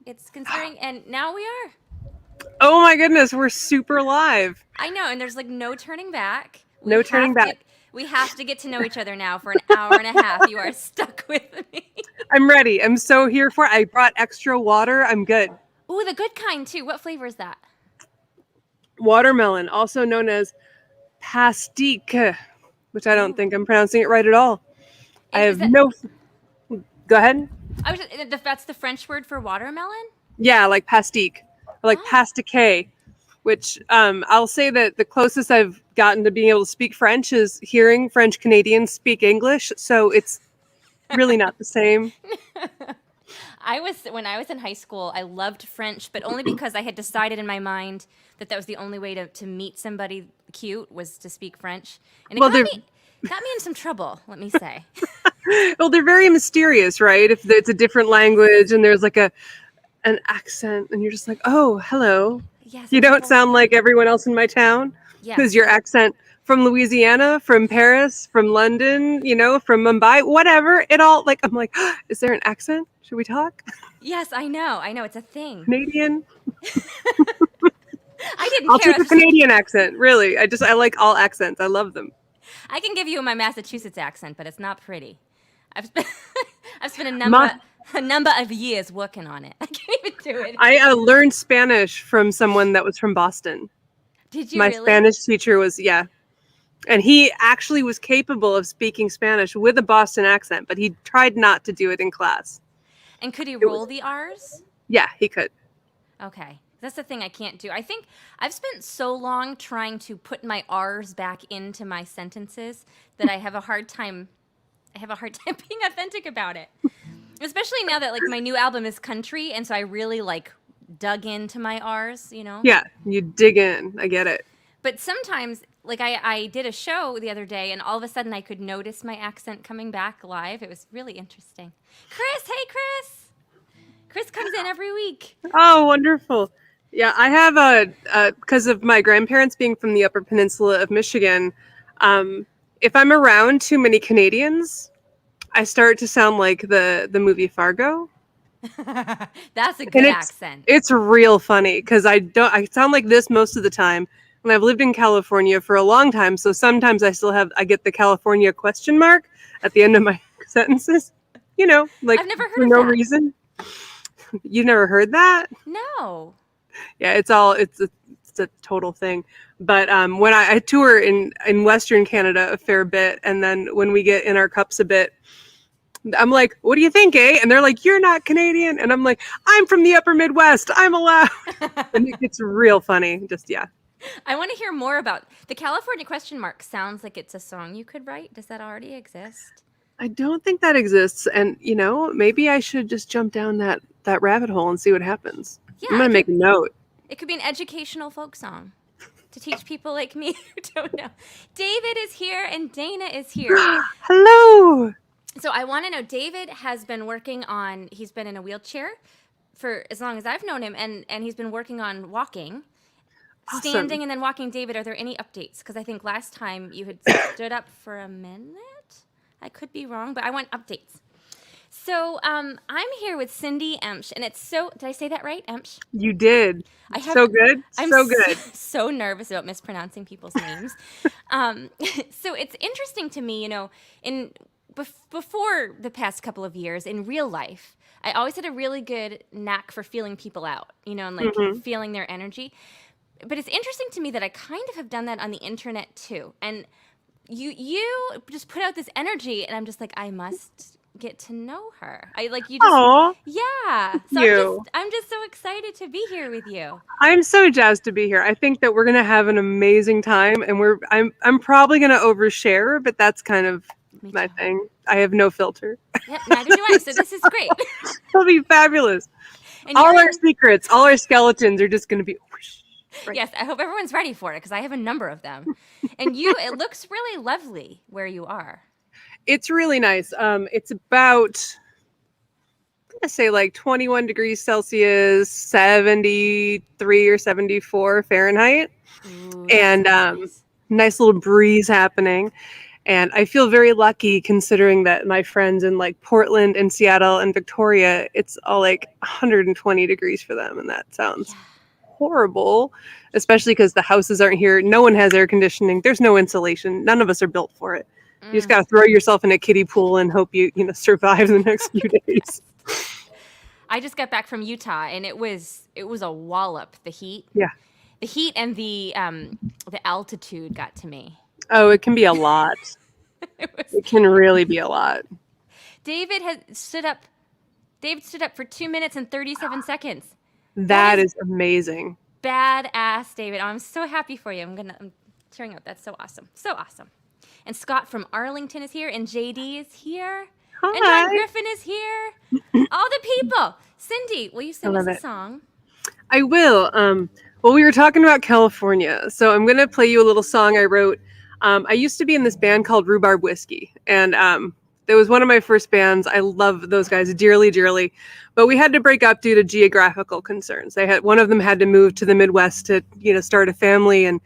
It's considering, and now we are. Oh my goodness, we're super live. I know, and there's like no turning back. No turning back. We have to get to know each other now for an hour and a half. You are stuck with me. I'm ready. I'm so here for it. I brought extra water. I'm good. Ooh, the good kind too. What flavor is that? Watermelon, also known as pastique, which I don't Ooh. think I'm pronouncing it right at all. I Is have that? no. Go ahead. That's the French word for watermelon. Yeah, like pastique, or like Oh, pastique, which I'll say that the closest I've gotten to being able to speak French is hearing French Canadians speak English. So it's really not the same. when I was in high school, I loved French, but only because I had decided in my mind that that was the only way to meet somebody cute was to speak French, and it Well, they're got me in some trouble. Let me say. they're very mysterious, right? If it's a different language and there's like an accent, and you're just like, oh, hello. Yes, You and don't people. sound like everyone else in my town. Is Yes, your people. accent from Louisiana, from Paris, from London, from Mumbai, whatever? It all like I'm like, is there an accent? Should we talk? Yes, I know. I know it's a thing. Canadian? I didn't I'll care. I take was a just like, Canadian accent. Really, I like all accents. I love them. I can give you my Massachusetts accent, but it's not pretty. I've spent I've spent Ma- a number of years working on it. I can't even do it. I learned Spanish from someone that was from Boston. Did you My really? Spanish teacher was, yeah, and he actually was capable of speaking Spanish with a Boston accent, but he tried not to do it in class. And could he It roll was, the R's? yeah, he could. Okay. That's the thing I can't do. I think I've spent so long trying to put my R's back into my sentences that I have a hard time being authentic about it. Especially now that like my new album is country and so I really like dug into my R's. Yeah, you dig in. I get it. But sometimes like I did a show the other day and all of a sudden I could notice my accent coming back live. It was really interesting. Chris, hey Chris. Chris comes in every week. Oh, wonderful. Yeah, I have because of my grandparents being from the Upper Peninsula of Michigan. If I'm around too many Canadians, I start to sound like the movie Fargo, That's a and good accent. it's real funny because I sound like this most of the time, and I've lived in California for a long time, so sometimes I get the California question mark at the end of my sentences, like I've never for heard of no that. reason. You've never heard that? No. Yeah, it's a total thing. But when I tour in Western Canada a fair bit, and then when we get in our cups a bit, I'm like, "What do you think, eh?" And they're like, "You're not Canadian," and I'm like, "I'm from the Upper Midwest. I'm allowed." And it gets real funny. Just yeah. I want to hear more about the California question mark. Sounds like it's a song you could write. Does that already exist? I don't think that exists, and maybe I should just jump down that rabbit hole and see what happens. I'm Yeah, gonna make a note. it could be an educational folk song to teach people like me who don't know. David is here and Dana is here. Hello. So I want to know David has been working on he's been in a wheelchair for as long as I've known him and he's been working on walking. Awesome. Standing and then walking. David, are there any updates? Because I think last time you had stood up for a minute. I could be wrong, but I want updates. So I'm here with Cindy Emchy, and it's so. Did I say that right, Emchy? You did. I have. So good. I'm So good. so nervous about mispronouncing people's names. So it's interesting to me, before the past couple of years in real life, I always had a really good knack for feeling people out, and like feeling their energy. But it's interesting to me that I kind of have done that on the internet too. And you just put out this energy, and I'm just like, I must get to know her. I like you just Aw, yeah. So you. I'm just so excited to be here with you. I'm so jazzed to be here. I think that we're gonna have an amazing time, and I'm probably gonna overshare, but that's kind of Me my too. thing. I have no filter. Yep, neither do I. So this is great. It'll be fabulous. And All you're our in secrets, all our skeletons are just gonna be whoosh, right. yes, I hope everyone's ready for it because I have a number of them. And it looks really lovely where you are. It's really nice. It's about I'm gonna say like 21 degrees Celsius, 73 or 74 Fahrenheit, Ooh, that and sounds nice. nice little breeze happening. And I feel very lucky considering that my friends in like Portland and Seattle and Victoria, it's all like 120 degrees for them. And that sounds Yeah. horrible, especially because the houses aren't here. No one has air conditioning. There's no insulation. None of us are built for it. You just Mm. got to throw yourself in a kiddie pool and hope you survive the next few days. I just got back from Utah, and it was a wallop. Yeah. The heat and the altitude got to me. Oh, it can be a lot. It was It can really be a lot. David had stood up. David stood up for 2 minutes and 37 seconds. That That is is amazing. badass, David. I'm so happy for you. I'm tearing up. That's so awesome. So awesome. And Scott from Arlington is here, and JD is here, and John Hi. Griffin is here. All the people. Cindy, will you I sing us love a it. song? I will. Well, we were talking about California, so I'm going to play you a little song I wrote. I used to be in this band called Rhubarb Whiskey, and it was one of my first bands. I love those guys dearly, dearly, but we had to break up due to geographical concerns. One of them had to move to the Midwest to start a family, and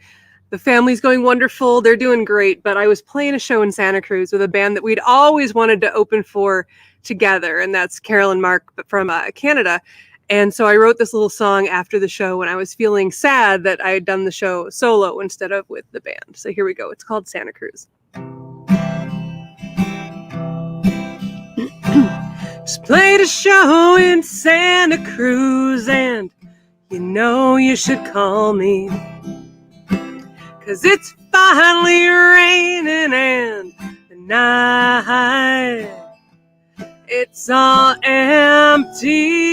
the family's going wonderful. They're doing great, but I was playing a show in Santa Cruz with a band that we'd always wanted to open for together, and that's Carol and Mark from Canada. And so I wrote this little song after the show when I was feeling sad that I had done the show solo instead of with the band. So here we go. It's called Santa Cruz. Just played a show in Santa Cruz, and you should call me, 'cause it's finally raining and the night, it's all empty.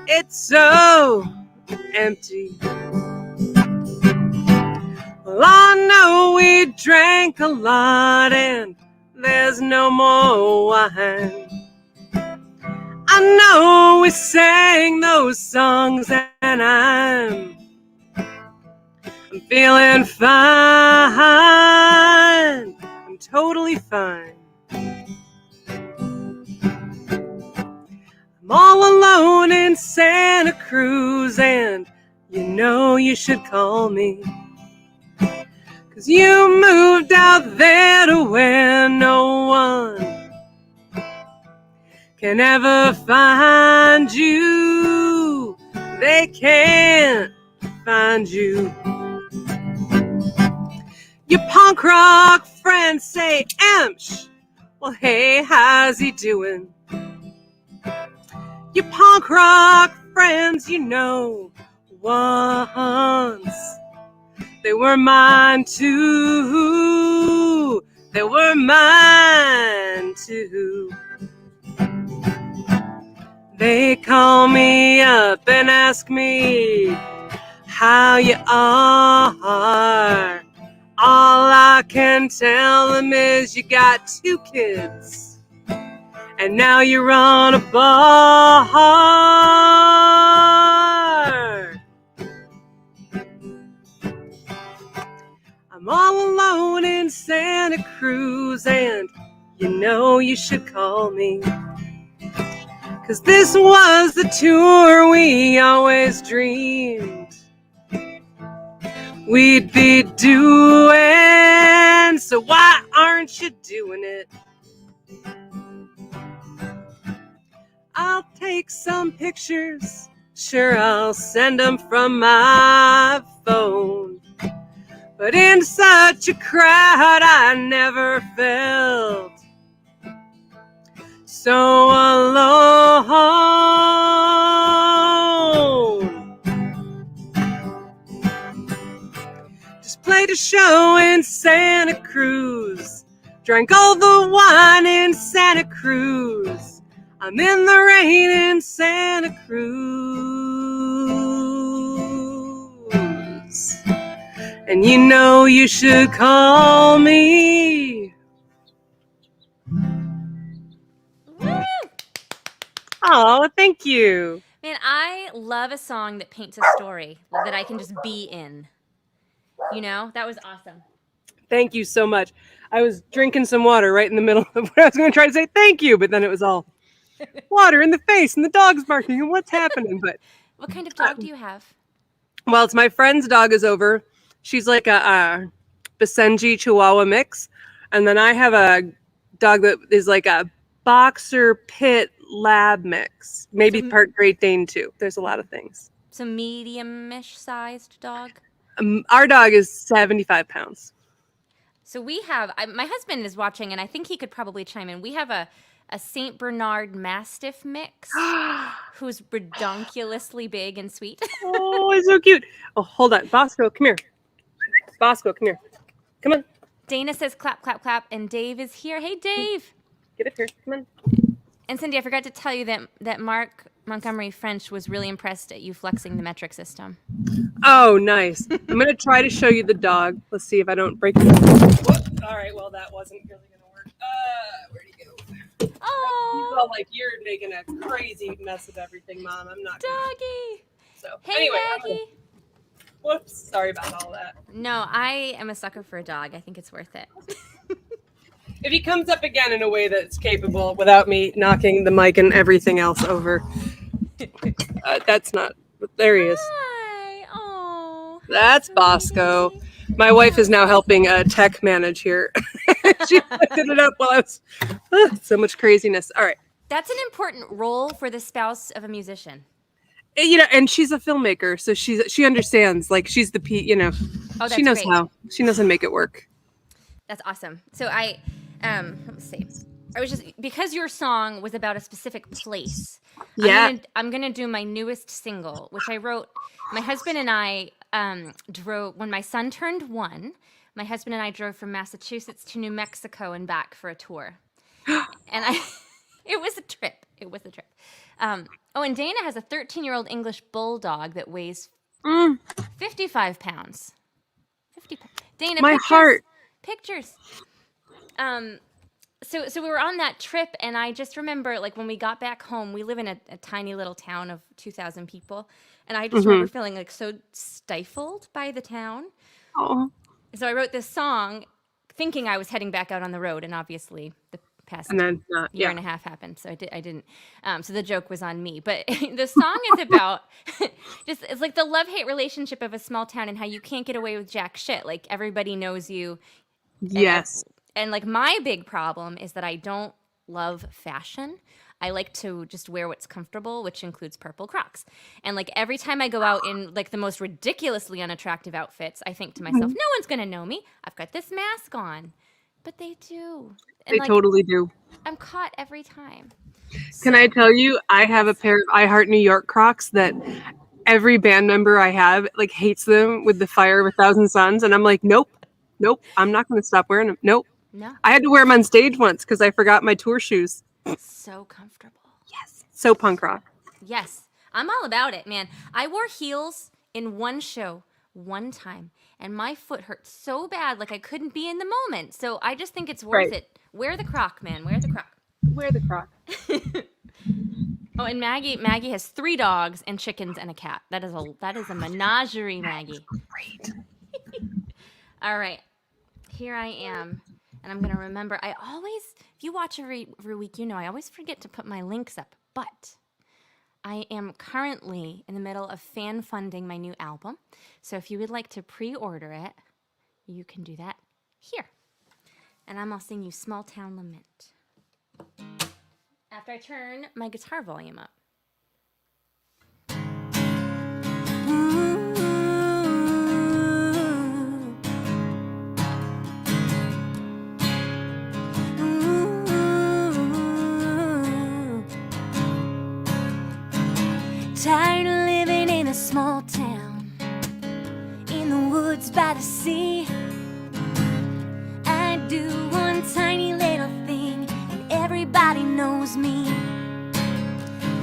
It's so empty. Well, I know we drank a lot and there's no more wine. I know we sang those songs and I'm feeling fine. I'm totally fine. I'm all alone in Santa Cruz and you should call me, 'cause you moved out there to where no one can ever find you. They can't find you. Your punk rock friends say, Emchy, well, hey, how's he doing? Your punk rock friends, once they were mine too. They were mine too. They call me up and ask me how you are. All I can tell them is you got 2 kids. And now you're on a bar. I'm all alone in Santa Cruz and you should call me, 'cause this was the tour we always dreamed we'd be doing. So why aren't you doing it? I'll take some pictures. Sure, I'll send them from my phone. But in such a crowd, I never felt so alone. Just played a show in Santa Cruz. Drank all the wine in Santa Cruz. I'm in the rain in Santa Cruz. And you should call me. Woo! Oh, thank you. Man, I love a song that paints a story that I can just be in. That was awesome. Thank you so much. I was drinking some water right in the middle of what I was going to try to say thank you, but then it was all water in the face and the dog's barking and what's happening. But What kind of dog do you have? well, it's my friend's dog is over. She's like a Basenji Chihuahua mix. And then I have a dog that is like a boxer pit lab mix, maybe So, part Great Dane too. There's a lot of things. so medium-ish sized dog. Our dog is 75 pounds. So we have, my husband is watching, and I think he could probably chime in. We have a Saint Bernard Mastiff mix who's redonkulously big and sweet. Oh, it's so cute. Oh, hold on. Bosco, come here. Bosco, come here. Come on. Dana says clap, clap, clap, and Dave is here. Hey, Dave. Get up here. Come on. And Cindy, I forgot to tell you that Mark Montgomery French was really impressed at you flexing the metric system. Oh, nice. I'm going to try to show you the dog. Let's see if I don't break it. All right, well, that wasn't really going to work. Where'd he go? Oh, He's all like, you're making a crazy mess of everything, Mom. I'm not gonna. doggy. So, Hey, anyway. Maggie. Whoops. Sorry about all that. No, I am a sucker for a dog. I think it's worth it. If he comes up again in a way that's capable without me knocking the mic and everything else over, that's not. There he is. Hi. Oh. That's Bosco. My wife is now helping tech manage here. She lifted it up while I was so much craziness. All right. That's an important role for the spouse of a musician. You know, and she's a filmmaker, so she understands. Like she's the Oh, that's she knows great. how. She knows how to make it work. That's awesome. So let's see. I was just because your song was about a specific place. Yeah. I'm gonna do my newest single, which I wrote. My husband and I drove when my son turned 1. My husband and I drove from Massachusetts to New Mexico and back for a tour, and it was a trip. It was a trip. And Dana has a 13-year-old English bulldog that weighs 55 pounds. 50 pounds. Dana, My pictures, heart. Pictures. So we were on that trip, and I just remember, like, when we got back home, we live in a tiny little town of 2,000 people, and I just remember feeling, like, so stifled by the town. Oh. So I wrote this song thinking I was heading back out on the road, and obviously the past And then year and a half happened, so I didn't. So the joke was on me. But the song is about it's like the love-hate relationship of a small town and how you can't get away with jack shit. Like everybody knows you. Yes. And like my big problem is that I don't love fashion. I like to just wear what's comfortable, which includes purple Crocs. And like every time I go out in like the most ridiculously unattractive outfits, I think to myself, no one's gonna know me. I've got this mask on. But they do. And They like, totally do. I'm caught every time. Can I tell you, I have a pair of I Heart New York Crocs that every band member I have like hates them with the fire of 1,000 suns, and I'm like, nope, I'm not going to stop wearing them. Nope. No. I had to wear them on stage once because I forgot my tour shoes. So comfortable. Yes. So punk rock. Yes. I'm all about it, man. I wore heels in one show one time, and my foot hurt so bad, like I couldn't be in the moment. So I just think it's worth it. Wear the Croc, man. Wear the Croc. Wear the Croc. Oh, and Maggie has 3 dogs and chickens and a cat. That is a menagerie, Maggie. Great. All right. Here I am. And I'm going to remember, if you watch every week, you know, I always forget to put my links up. But I am currently in the middle of fan funding my new album. So if you would like to pre-order it, you can do that here. And I'm going to sing you Small Town Lament after I turn my guitar volume up. Tired of living in a small town, in the woods by the sea. I do one tiny little thing, and everybody knows me.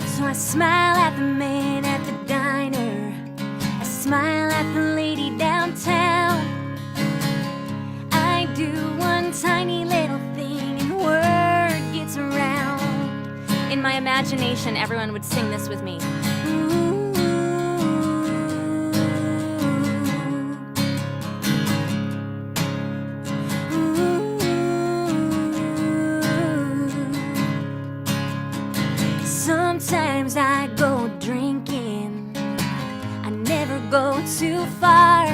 So I smile at the man at the diner, I smile at the lady downtown. I do one tiny little thing, and word gets around. In my imagination, everyone would sing this with me. Sometimes I go drinking, I never go too far.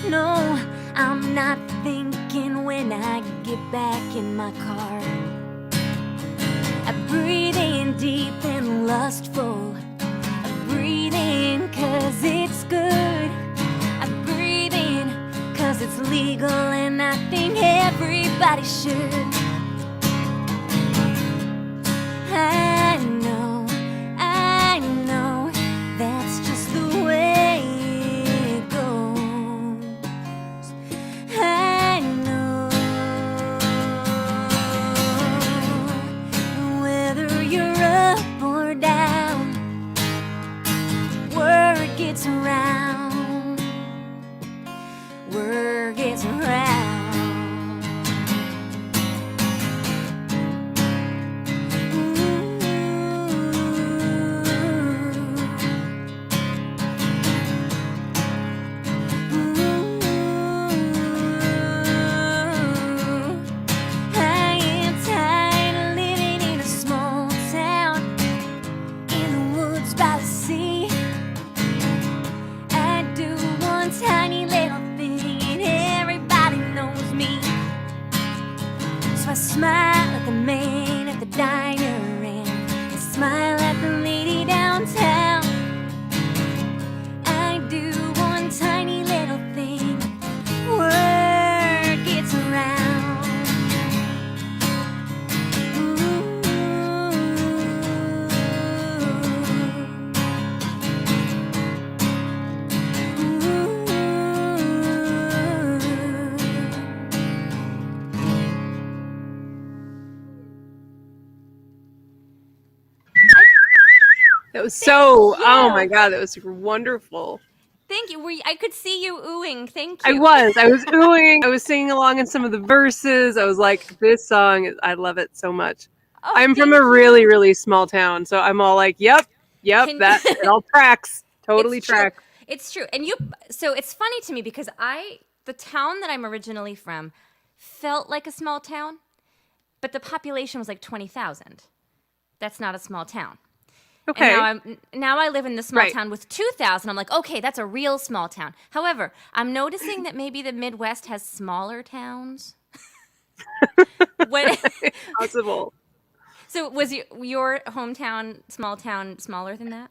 No, I'm not thinking when I get back in my car. I breathe in deep and lustful. I breathe in 'cause it's good. I breathe in 'cause it's legal, and I think everybody should. I know, that's just the way it goes. I know, whether you're up or down, word gets around, word gets around. I smile at the man at the diner, and I smile at the lady downtown. I do one tiny little thing, word gets around. That was so, you. oh my God, that was wonderful. Thank you. I could see you oohing. Thank I you. was oohing, I was singing along in some of the verses. I was like, this song, I love it so much. Oh, I'm from thank a really, you. really small town, so I'm all like, yep, that, it all tracks, totally It's true. tracks. It's true. And so it's funny to me because the town that I'm originally from felt like a small town, but the population was like 20,000. That's not a small town. Okay. And now I live in the small Right. town with 2,000. I'm like, okay, that's a real small town. However, I'm noticing that maybe the Midwest has smaller towns. Possible. So was your hometown, small town, smaller than that?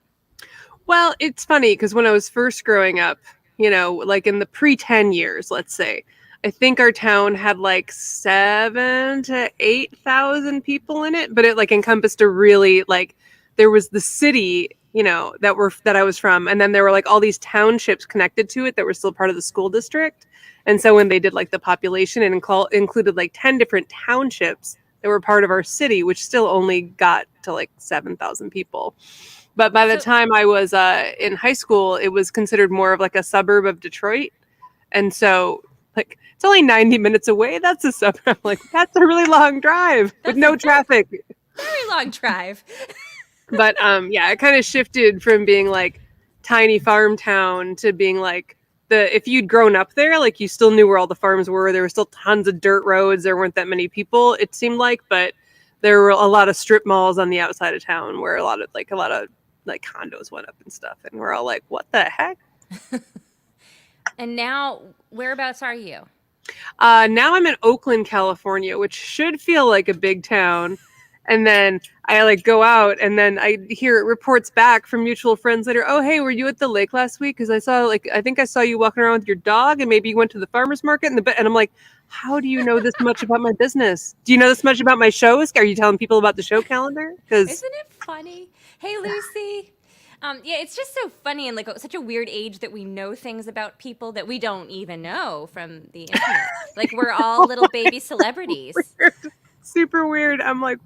Well, it's funny because when I was first growing up, like in the pre-10 years, let's say, I think our town had like 7 to 8,000 people in it, but it like encompassed a really like there was the city, that I was from, and then there were like all these townships connected to it that were still part of the school district. And so when they did like the population, it included like 10 different townships that were part of our city, which still only got to like 7,000 people. But by the time I was in high school, it was considered more of like a suburb of Detroit. And so like it's only 90 minutes away. That's a suburb. I'm like, that's a really long drive with no traffic. Very long drive. But yeah, it kind of shifted from being like tiny farm town to being like if you'd grown up there, like you still knew where all the farms were. There were still tons of dirt roads. There weren't that many people, it seemed like, but there were a lot of strip malls on the outside of town where a lot of condos went up and stuff. And we're all like, what the heck? And now, whereabouts are you? Now I'm in Oakland, California, which should feel like a big town. And then I like go out, and then I hear reports back from mutual friends later. Oh, hey, were you at the lake last week? Because I think I saw you walking around with your dog, and maybe you went to the farmer's market. And I'm like, how do you know this much about my business? Do you know this much about my shows? Are you telling people about the show calendar? Isn't it funny? Hey, Lucy. Yeah, it's just so funny and like such a weird age that we know things about people that we don't even know from the internet. Like we're all little baby celebrities. Weird. Super weird. I'm like,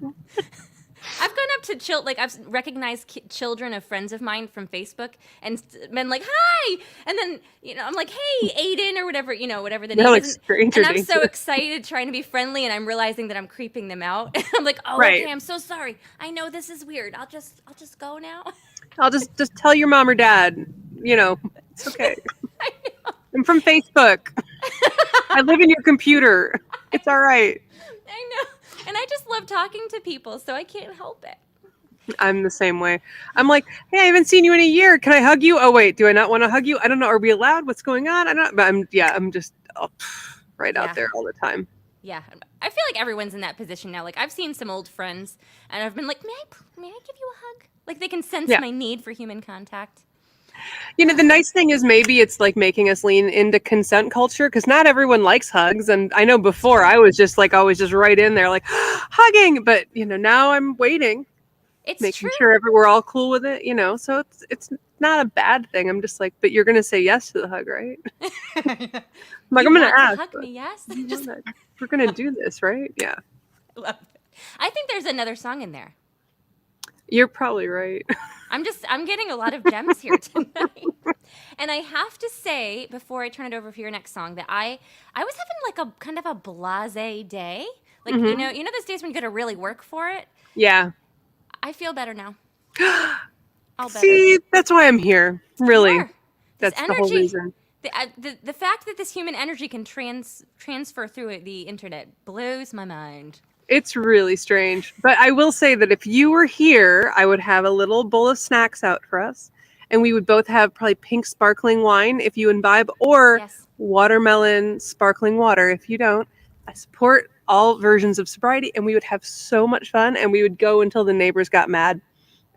I've gone up to I've recognized children of friends of mine from Facebook and been like, hi! And then, I'm like, hey, Aiden, or whatever, whatever the name like is. Stranger And I'm Danger. so excited trying to be friendly, and I'm realizing that I'm creeping them out. I'm like, oh, Right. okay, I'm so sorry. I know this is weird. I'll just go now. I'll just tell your mom or dad, it's okay. I know. I'm from Facebook. I live in your computer. It's all right. I know. And I just love talking to people, so I can't help it. I'm the same way. I'm like, hey, I haven't seen you in a year. Can I hug you? Oh, wait, do I not want to hug you? I don't know. Are we allowed? What's going on? I don't know. But I'm oh, right out Yeah. there all the time. Yeah. I feel like everyone's in that position now. Like I've seen some old friends and I've been like, may I give you a hug? Like they can sense Yeah. my need for human contact. The nice thing is maybe it's like making us lean into consent culture because not everyone likes hugs. And I know It's before true. I was just like always just right in there, like hugging. But now I'm waiting, It's true. making sure we're all cool with it. So it's not a bad thing. I'm just like, but you're gonna say yes to the hug, right? I'm like, You I'm gonna want to ask, hug but me, yes? you Just wanna- we're gonna do this, right? Yeah, love it. I think there's another song in there. you're probably right. I'm getting a lot of gems here tonight. And I have to say, before I turn it over for your next song, that I was having like a kind of a blasé day. Like, Hmm. those days when you got to really work for it? Yeah. I feel better now. All better. See, that's why I'm here. You Really, are. This that's the whole energy, reason. the fact that this human energy can transfer through the internet blows my mind. It's really strange. But I will say that if you were here, I would have a little bowl of snacks out for us. And we would both have probably pink sparkling wine if you imbibe, or Yes. watermelon sparkling water if you don't. I support all versions of sobriety, and we would have so much fun. And we would go until the neighbors got mad.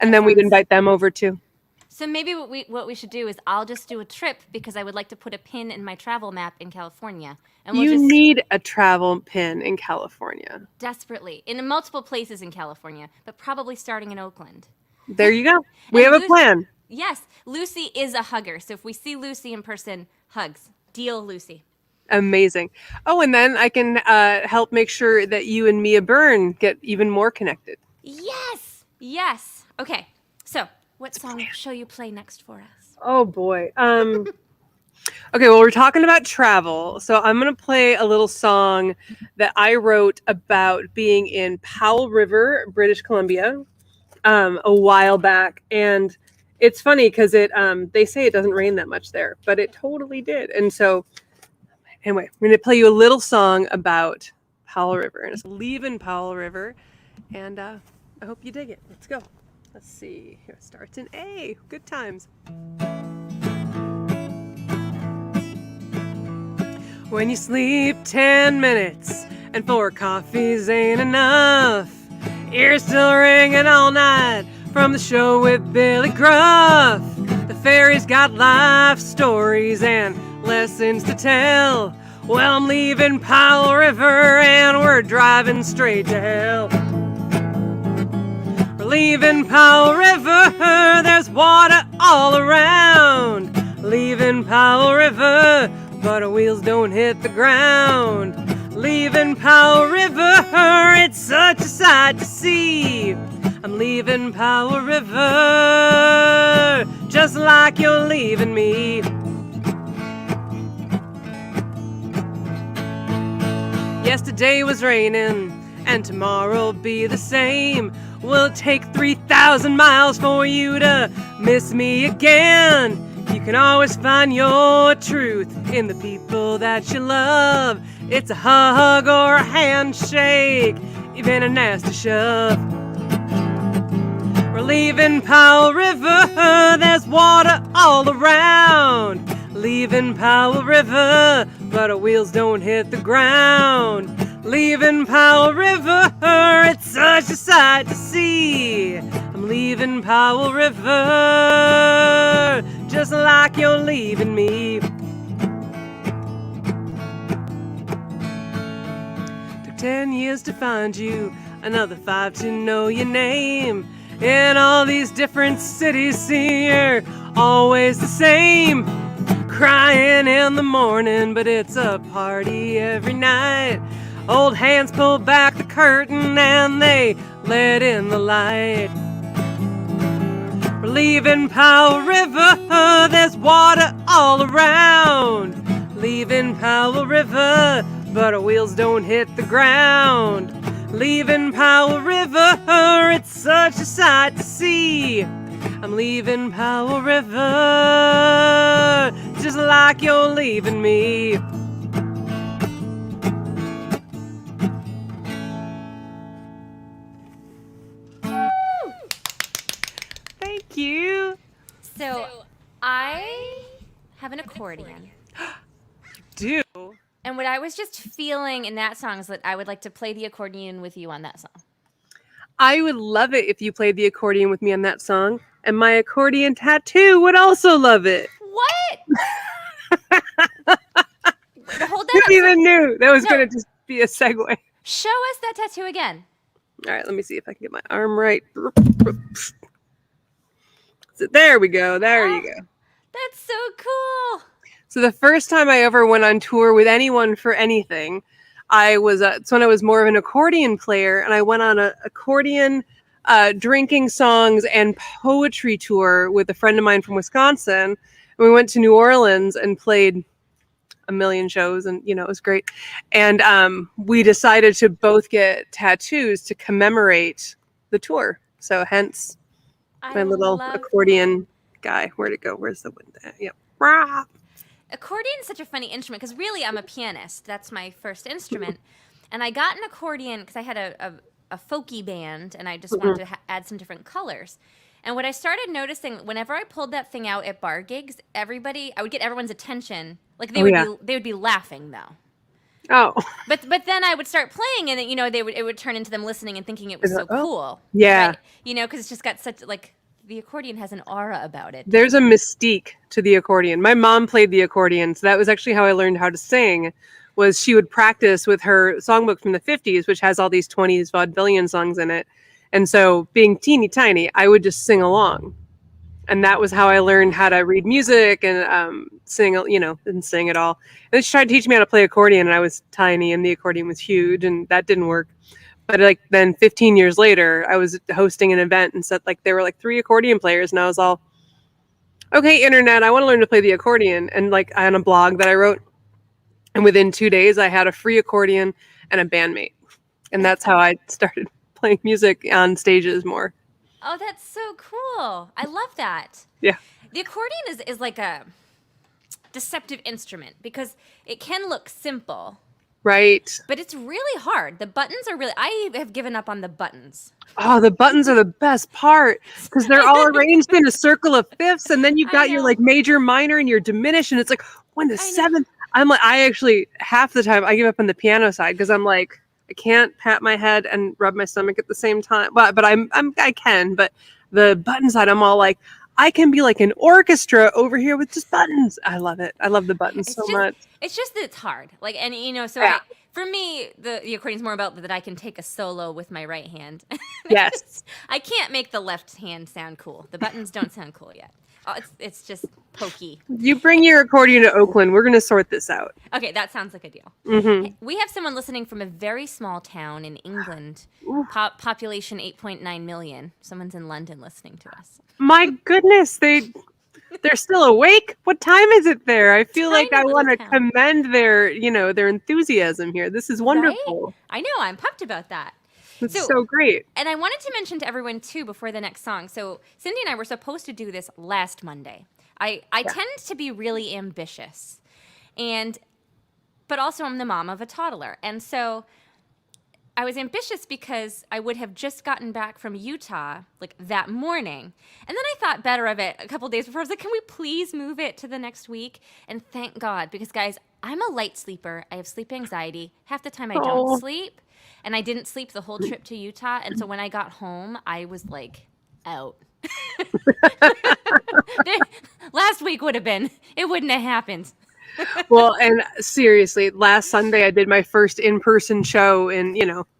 And That then we'd sounds. invite them over too. So maybe what we should do is I'll just do a trip because I would like to put a pin in my travel map in California, and we'll You just need a travel pin in California. desperately in multiple places in California, but probably starting in Oakland. There you go. We And have a plan. Yes, Lucy is a hugger. So if we see Lucy in person, hugs. Deal, Lucy. Amazing. Oh, and then I can help make sure that you and Mia Byrne get even more connected. Yes, yes. Okay. So what song shall you play next for us? Oh boy. Okay, well, we're talking about travel, so I'm gonna play a little song that I wrote about being in Powell River, British Columbia, a while back, and it's funny because they say it doesn't rain that much there, but it totally did. And so, anyway, I'm gonna play you a little song about Powell River, and it's leaving Powell River, and I hope you dig it. Let's go. Let's see. Here it starts in A. Good times. When you sleep 10 minutes and 4 coffees ain't enough, ears still ringing all night from the show with Billy Gruff. The fairy's got life stories and lessons to tell. Well, I'm leaving Powell River and we're driving straight to hell. We're leaving Powell River, there's water all around. Leaving Powell River, but our wheels don't hit the ground. Leaving Powell River, it's such a sight to see. I'm leaving Powell River, just like you're leaving me. Yesterday was raining, and tomorrow'll be the same. Will it take 3,000 miles for you to miss me again? You can always find your truth in the people that you love. It's a hug or a handshake, even a nasty shove. We're leaving Powell River, there's water all around. Leaving Powell River, but our wheels don't hit the ground. Leaving Powell River, it's such a sight to see. I'm leaving Powell River, just like you're leaving me. Took 10 years to find you, another 5 to know your name. In all these different cities, see, you're always the same. Crying in the morning, but it's a party every night. Old hands pull back the curtain and they let in the light. We're leaving Powell River, there's water all around. Leaving Powell River, but our wheels don't hit the ground. Leaving Powell River, it's such a sight to see. I'm leaving Powell River, just like you're leaving me. Thank you. So I have an accordion. Do And what I was just feeling in that song is that I would like to play the accordion with you on that song. I would love it if you played the accordion with me on that song, and my accordion tattoo would also love it. What? Hold Who that up. even knew that was No. going to just be a segue? Show us that tattoo again. All right, let me see if I can get my arm right. So there we go. There you go. That's so cool. So the first time I ever went on tour with anyone for anything, it's when I was more of an accordion player, and I went on a accordion drinking songs and poetry tour with a friend of mine from Wisconsin. And we went to New Orleans and played a million shows, and it was great. And we decided to both get tattoos to commemorate the tour. So hence my little accordion guy. Where'd it go? Where's the wind? Yep. Accordion is such a funny instrument because really I'm a pianist. That's my first instrument. And I got an accordion because I had a folky band and I just wanted to add some different colors. And what I started noticing, whenever I pulled that thing out at bar gigs, I would get everyone's attention. Like they would be laughing though. Oh. But then I would start playing and it would turn into them listening and thinking it was so cool. Yeah. Right? Because it's just got such the accordion has an aura about it. There's a mystique to the accordion. My mom played the accordion, so that was actually how I learned how to sing. Was she would practice with her songbook from the 50s, which has all these 20s vaudevillian songs in it. And so, being teeny tiny, I would just sing along, and that was how I learned how to read music and sing. And sing it all. And then she tried to teach me how to play accordion, and I was tiny, and the accordion was huge, and that didn't work. But then 15 years later, I was hosting an event and said there were 3 accordion players, and I was all, okay, internet, I want to learn to play the accordion. And on a blog that I wrote, and within 2 days, I had a free accordion and a bandmate, and that's how I started playing music on stages more. Oh, that's so cool! I love that. Yeah, the accordion is like a deceptive instrument because it can look simple. Right. But it's really hard. The buttons are I have given up on the buttons. Oh, the buttons are the best part because they're all arranged in a circle of fifths, and then you've got your major, minor, and your diminished, and it's when the seventh. I'm half the time I give up on the piano side because I'm I can't pat my head and rub my stomach at the same time. But I can. But the button side, I'm all I can be like an orchestra over here with just buttons. I love it. I love the buttons so much. It's just that it's hard. For me, the accordion's more about that I can take a solo with my right hand. Yes. I can't make the left hand sound cool. The buttons don't sound cool yet. Oh, it's just pokey. You bring your accordion to Oakland. We're going to sort this out. Okay, that sounds like a deal. Mm-hmm. We have someone listening from a very small town in England, population 8.9 million. Someone's in London listening to us. My goodness, they're still awake? What time is it there? I feel like I want to commend their enthusiasm here. This is wonderful. Right? I know. I'm pumped about that. It's so great. And I wanted to mention to everyone, too, before the next song. So Cindy and I were supposed to do this last Monday. I tend to be really ambitious. But also I'm the mom of a toddler. And so I was ambitious because I would have just gotten back from Utah that morning. And then I thought better of it a couple days before. I was like, can we please move it to the next week? And thank God, because guys, I'm a light sleeper. I have sleep anxiety. Half the time I don't sleep. And I didn't sleep the whole trip to Utah. And so when I got home, I was out. Last week it wouldn't have happened. Well, and seriously, last Sunday I did my first in-person show in,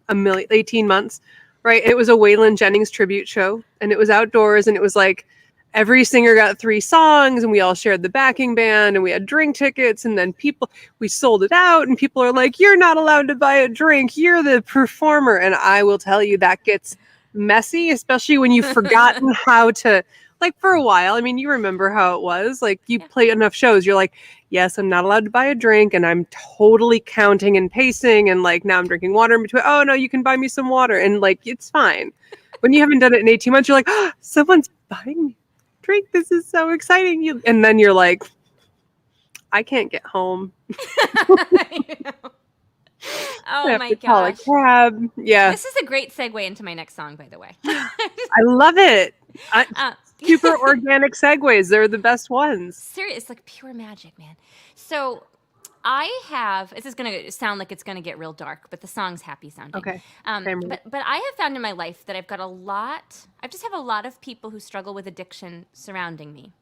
18 months, right? It was a Waylon Jennings tribute show, and it was outdoors, and it was every singer got 3 songs, and we all shared the backing band, and we had drink tickets, and then we sold it out, and people are like, you're not allowed to buy a drink, you're the performer. And I will tell you, that gets messy, especially when you've forgotten how to, for a while, you remember how it was, you play enough shows, you're like, yes, I'm not allowed to buy a drink, and I'm totally counting and pacing, and now I'm drinking water in between. Oh no, you can buy me some water, and it's fine. When you haven't done it in 18 months, you're like, oh, someone's buying me drink, this is so exciting. And then you're like, I can't get home. Oh my gosh. Call a cab. Yeah. This is a great segue into my next song, by the way. I love it. Super organic segues. They're the best ones. Seriously, it's pure magic, man. So I have. This is going to sound like it's going to get real dark, but the song's happy sounding. Okay. I'm ready. But I have found in my life that I've got a lot. I just have a lot of people who struggle with addiction surrounding me,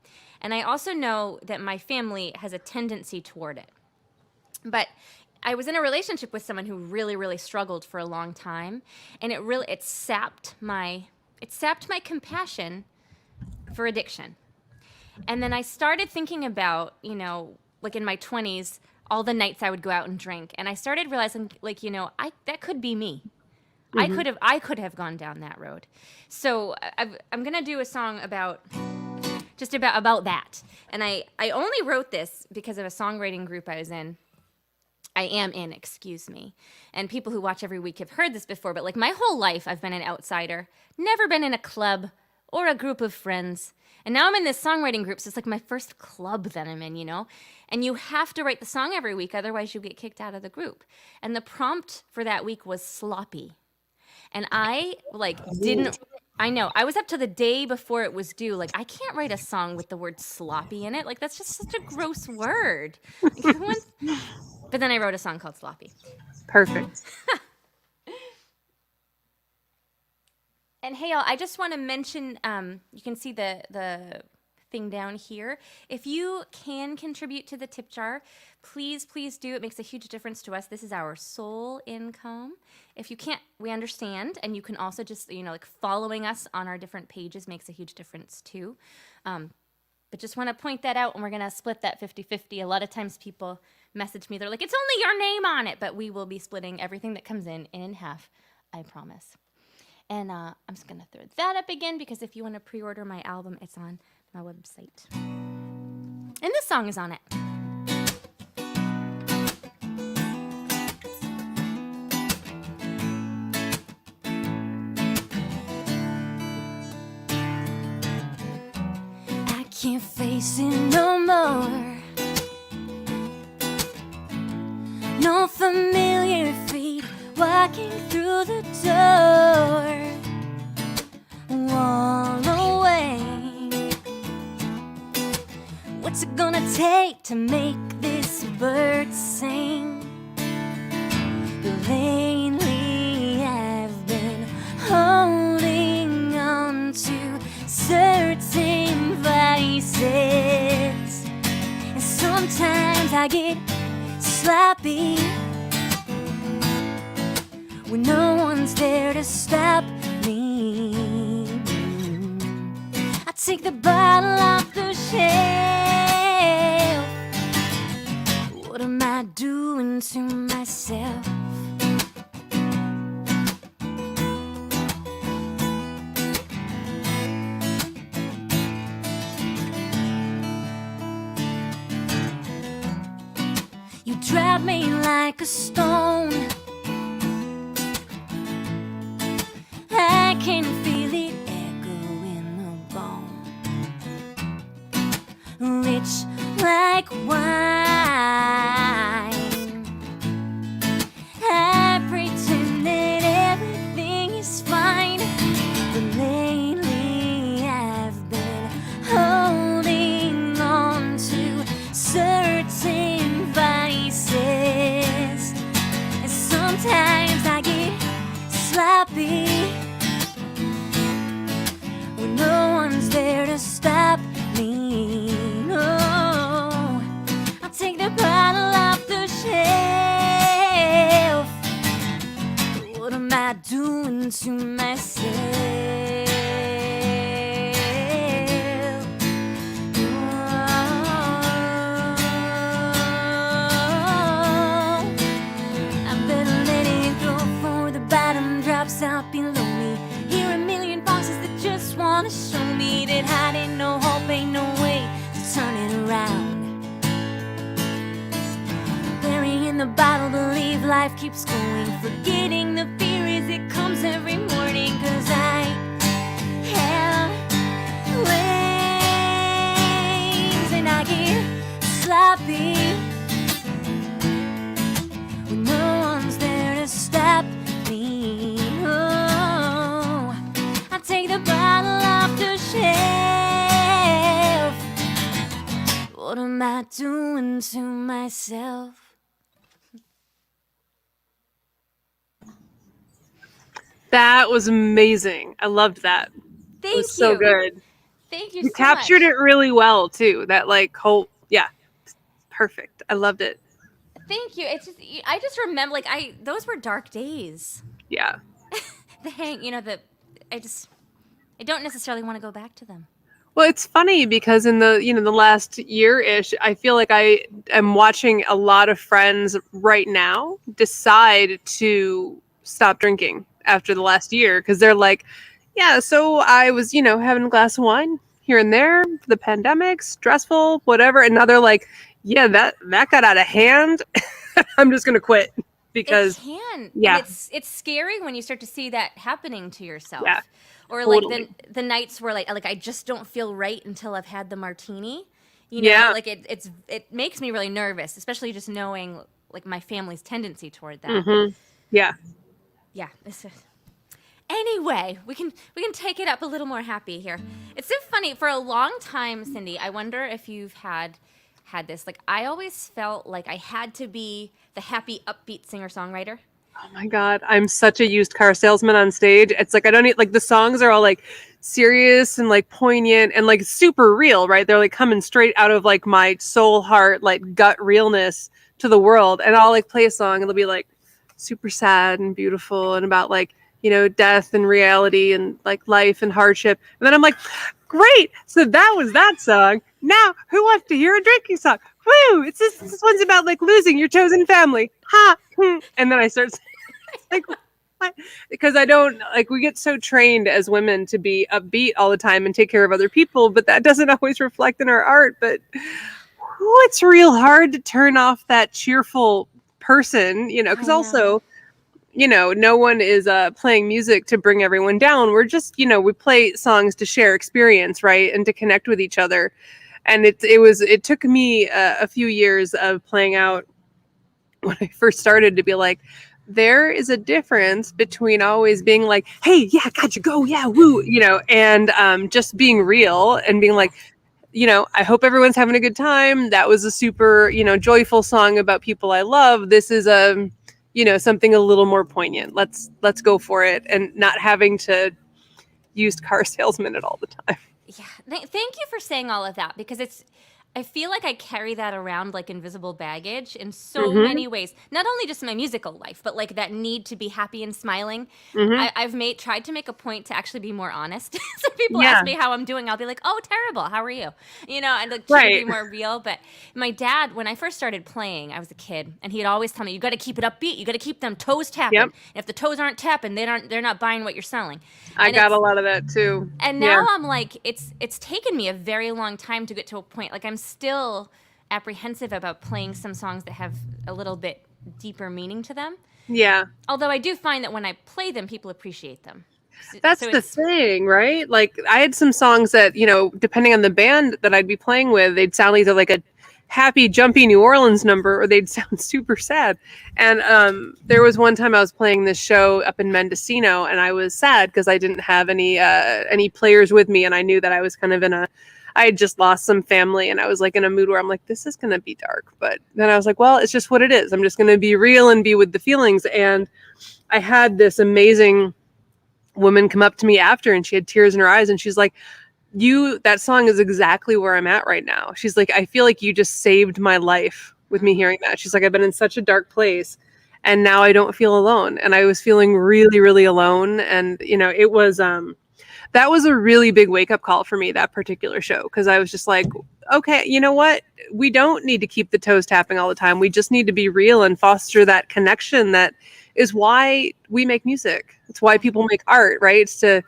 and I also know that my family has a tendency toward it. But I was in a relationship with someone who really, really struggled for a long time, and it sapped my compassion for addiction. And then I started thinking about, like in my 20s, all the nights I would go out and drink, and I started realizing, like, that could be me. Mm-hmm. I could have gone down that road. So I'm gonna do a song about that. And I only wrote this because of a songwriting group I was in. I am in, excuse me. And people who watch every week have heard this before, but like my whole life I've been an outsider, never been in a club or a group of friends. And now I'm in this songwriting group, so it's like my first club that I'm in, And you have to write the song every week, otherwise you get kicked out of the group. And the prompt for that week was sloppy. And I didn't. I know. I was up to the day before it was due. Like, I can't write a song with the word sloppy in it. Like, that's just such a gross word. But then I wrote a song called Sloppy. Perfect. And hey, y'all, I just want to mention, you can see the thing down here. If you can contribute to the tip jar, please do. It makes a huge difference to us. This is our sole income. If you can't, we understand. And you can also just, like following us on our different pages makes a huge difference too. But just want to point that out, and we're going to split that 50-50. A lot of times people message me. They're like, it's only your name on it. But we will be splitting everything that comes in half, I promise. And I'm just going to throw that up again, because if you want to pre-order my album, it's on my website. And this song is on it. I can't face it no more. No familiar feet walking through the door. Wall away. What's it gonna take to make this bird sing? But lately I've been holding on to certain vices, and sometimes I get sloppy when no one's there to stop me. I take the bottle off the shelf. What am I doing to myself? You drive me like a stone. I can feel it echo in the bone. Rich like wine, I pretend that everything is fine, but lately I've been holding on to certain vices, and sometimes I get sloppy when no one's there to stop me. No, I'll take the bottle off the shelf. What am I doing to myself? I better let it go before the bottom drops out below me. Hear a million voices that just wanna show me that hiding no hope ain't no way to turn it around. Burying the bottle, believe life keeps going, forgetting the fear as it comes every morning. 'Cause I have wings and I get sloppy when no one's there to stop me. Oh, I take the bottle off the shelf. What am I doing to myself? That was amazing. I loved that. It was Thank so you. good. Thank you You so captured much. it really well too. That like whole, yeah, perfect. I loved it. Thank you. It's just I just remember like I those were dark days. Yeah. The hang, the I don't necessarily want to go back to them. Well, it's funny because in the last year-ish, I feel like I am watching a lot of friends right now decide to stop drinking after the last year because they're like, yeah, so I was, having a glass of wine here and there for the pandemic, stressful, whatever, and now they're like, yeah, that got out of hand. I'm just going to quit It because can, and yeah, it's scary when you start to see that happening to yeah, yourself, or like totally. the nights where like I just don't feel right until I've had the martini. Yeah. Like it makes me really nervous, especially just knowing like my family's tendency toward that. Mhm. Yeah. Yeah. Anyway, we can take it up a little more happy here. It's so funny. For a long time, Cindy, I wonder if you've had this. Like I always felt like I had to be the happy, upbeat singer songwriter. Oh my God, I'm such a used car salesman on stage. It's like I don't need like the songs are all like serious and like poignant and like super real, right? They're like coming straight out of like my soul, heart, like gut realness to the world. And I'll like play a song and it'll be like super sad and beautiful and about like, death and reality and like life and hardship. And then I'm like, great. So that was that song. Now, who wants to hear a drinking song? Woo! This one's about like losing your chosen family. Ha! And then I start like what? Because I don't like we get so trained as women to be upbeat all the time and take care of other people, but that doesn't always reflect in our art. But it's real hard to turn off that cheerful person, because I know. also, no one is playing music to bring everyone down. We're just, we play songs to share experience, right, and to connect with each other. And it took me a few years of playing out when I first started to be like, there is a difference between always being like, hey, yeah, gotcha, go, yeah, woo, and just being real and being Yeah. like, I hope everyone's having a good time. That was a super, joyful song about people I love. This is something a little more poignant. Let's go for it, and not having to used car salesman it all the time. Yeah. Thank you for saying all of that because I feel like I carry that around like invisible baggage in so Mm-hmm. many ways. Not only just my musical life, but like that need to be happy and smiling. Mm-hmm. I've tried to make a point to actually be more honest. So people ask Yeah. me how I'm doing, I'll be like, "Oh, terrible. How are you?" And like try to be Right. more real. But my dad, when I first started playing, I was a kid, and he'd always tell me, "You got to keep it upbeat. You got to keep them toes tapping. Yep. And if the toes aren't tapping, they're not buying what you're selling." I And got a it's lot of that too. and Yeah. now I'm like, it's taken me a very long time to get to a point. Like I'm still apprehensive about playing some songs that have a little bit deeper meaning to them. Yeah. Although I do find that when I play them, people appreciate them. That's So the it's thing, right? Like I had some songs that, depending on the band that I'd be playing with, they'd sound either like a happy, jumpy New Orleans number or they'd sound super sad. And there was one time I was playing this show up in Mendocino and I was sad because I didn't have any players with me and I knew that I was kind of I had just lost some family and I was like in a mood where I'm like, this is gonna be dark. But then I was like, well, it's just what it is. I'm just gonna be real and be with the feelings. And I had this amazing woman come up to me after and she had tears in her eyes and she's like, that song is exactly where I'm at right now. She's like, I feel like you just saved my life with me hearing that. She's like, I've been in such a dark place and now I don't feel alone. And I was feeling really, really alone. And, it was, that was a really big wake up call for me, that particular show. Cause I was just like, okay, you know what? We don't need to keep the toes tapping all the time. We just need to be real and foster that connection that is why we make music. It's why yeah, people make art, right? It's to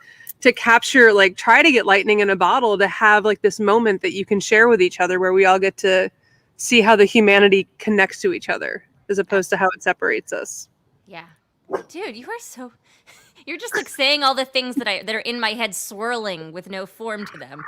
capture, like try to get lightning in a bottle, to have like this moment that you can share with each other where we all get to see how the humanity connects to each other as opposed to how it separates us. yeah, dude, you are so. You're just like saying all the things that are in my head swirling with no form to them.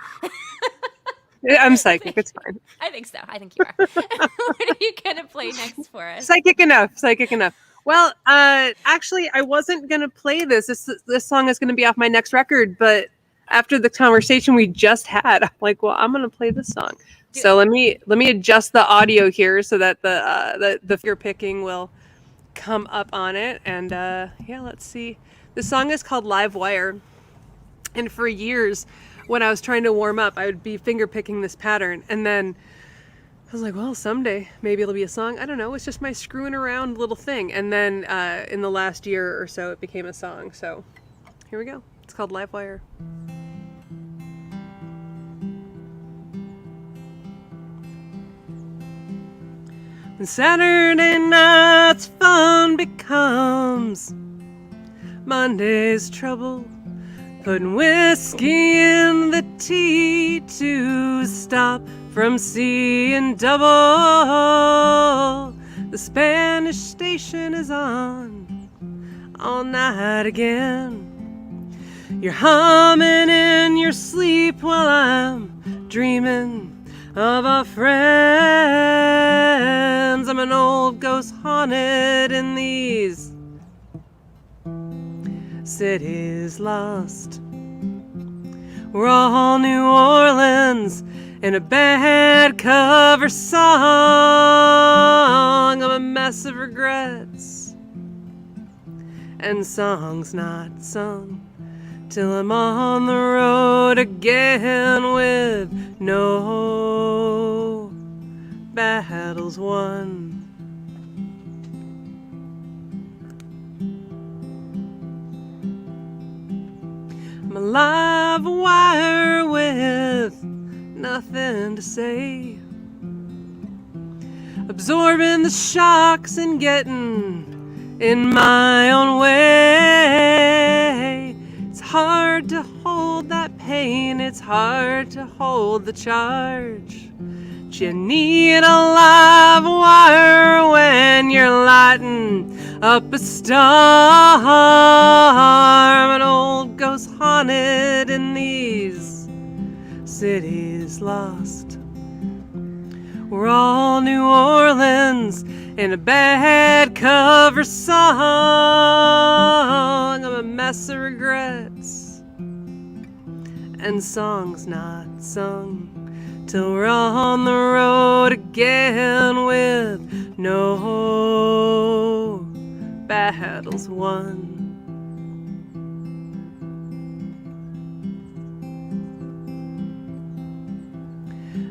I'm psychic, it's fine. I think so. I think you are. What are you gonna play next for us? Psychic enough, psychic enough. Well, actually, I wasn't gonna play this. This song is gonna be off my next record, but after the conversation we just had, I'm like, well, I'm gonna play this song. Do So let me adjust the audio here so that the finger picking will come up on it. And yeah, let's see. The song is called Live Wire. And for years, when I was trying to warm up, I would be finger picking this pattern. And then I was like, well, someday maybe it'll be a song. I don't know. It's just my screwing around little thing. And then in the last year or so, it became a song. So here we go. It's called Live Wire. When Saturday night's fun becomes Monday's trouble, putting whiskey in the tea to stop from seeing double. The Spanish station is on all night again. You're humming in your sleep while I'm dreaming of our friends. I'm an old ghost haunted in these cities lost. We're all New Orleans in a bad cover song. I'm a mess of regrets and songs not sung till I'm on the road again with no battles won. I'm a live wire with nothing to say, absorbing the shocks and getting in my own way. It's hard to hold that pain, it's hard to hold the charge. But you need a live wire when you're lighting up a star. I'm an old ghost haunted in these cities lost. We're all New Orleans in a bad cover song. I'm a mess of regrets and songs not sung till we're on the road again with no battles won.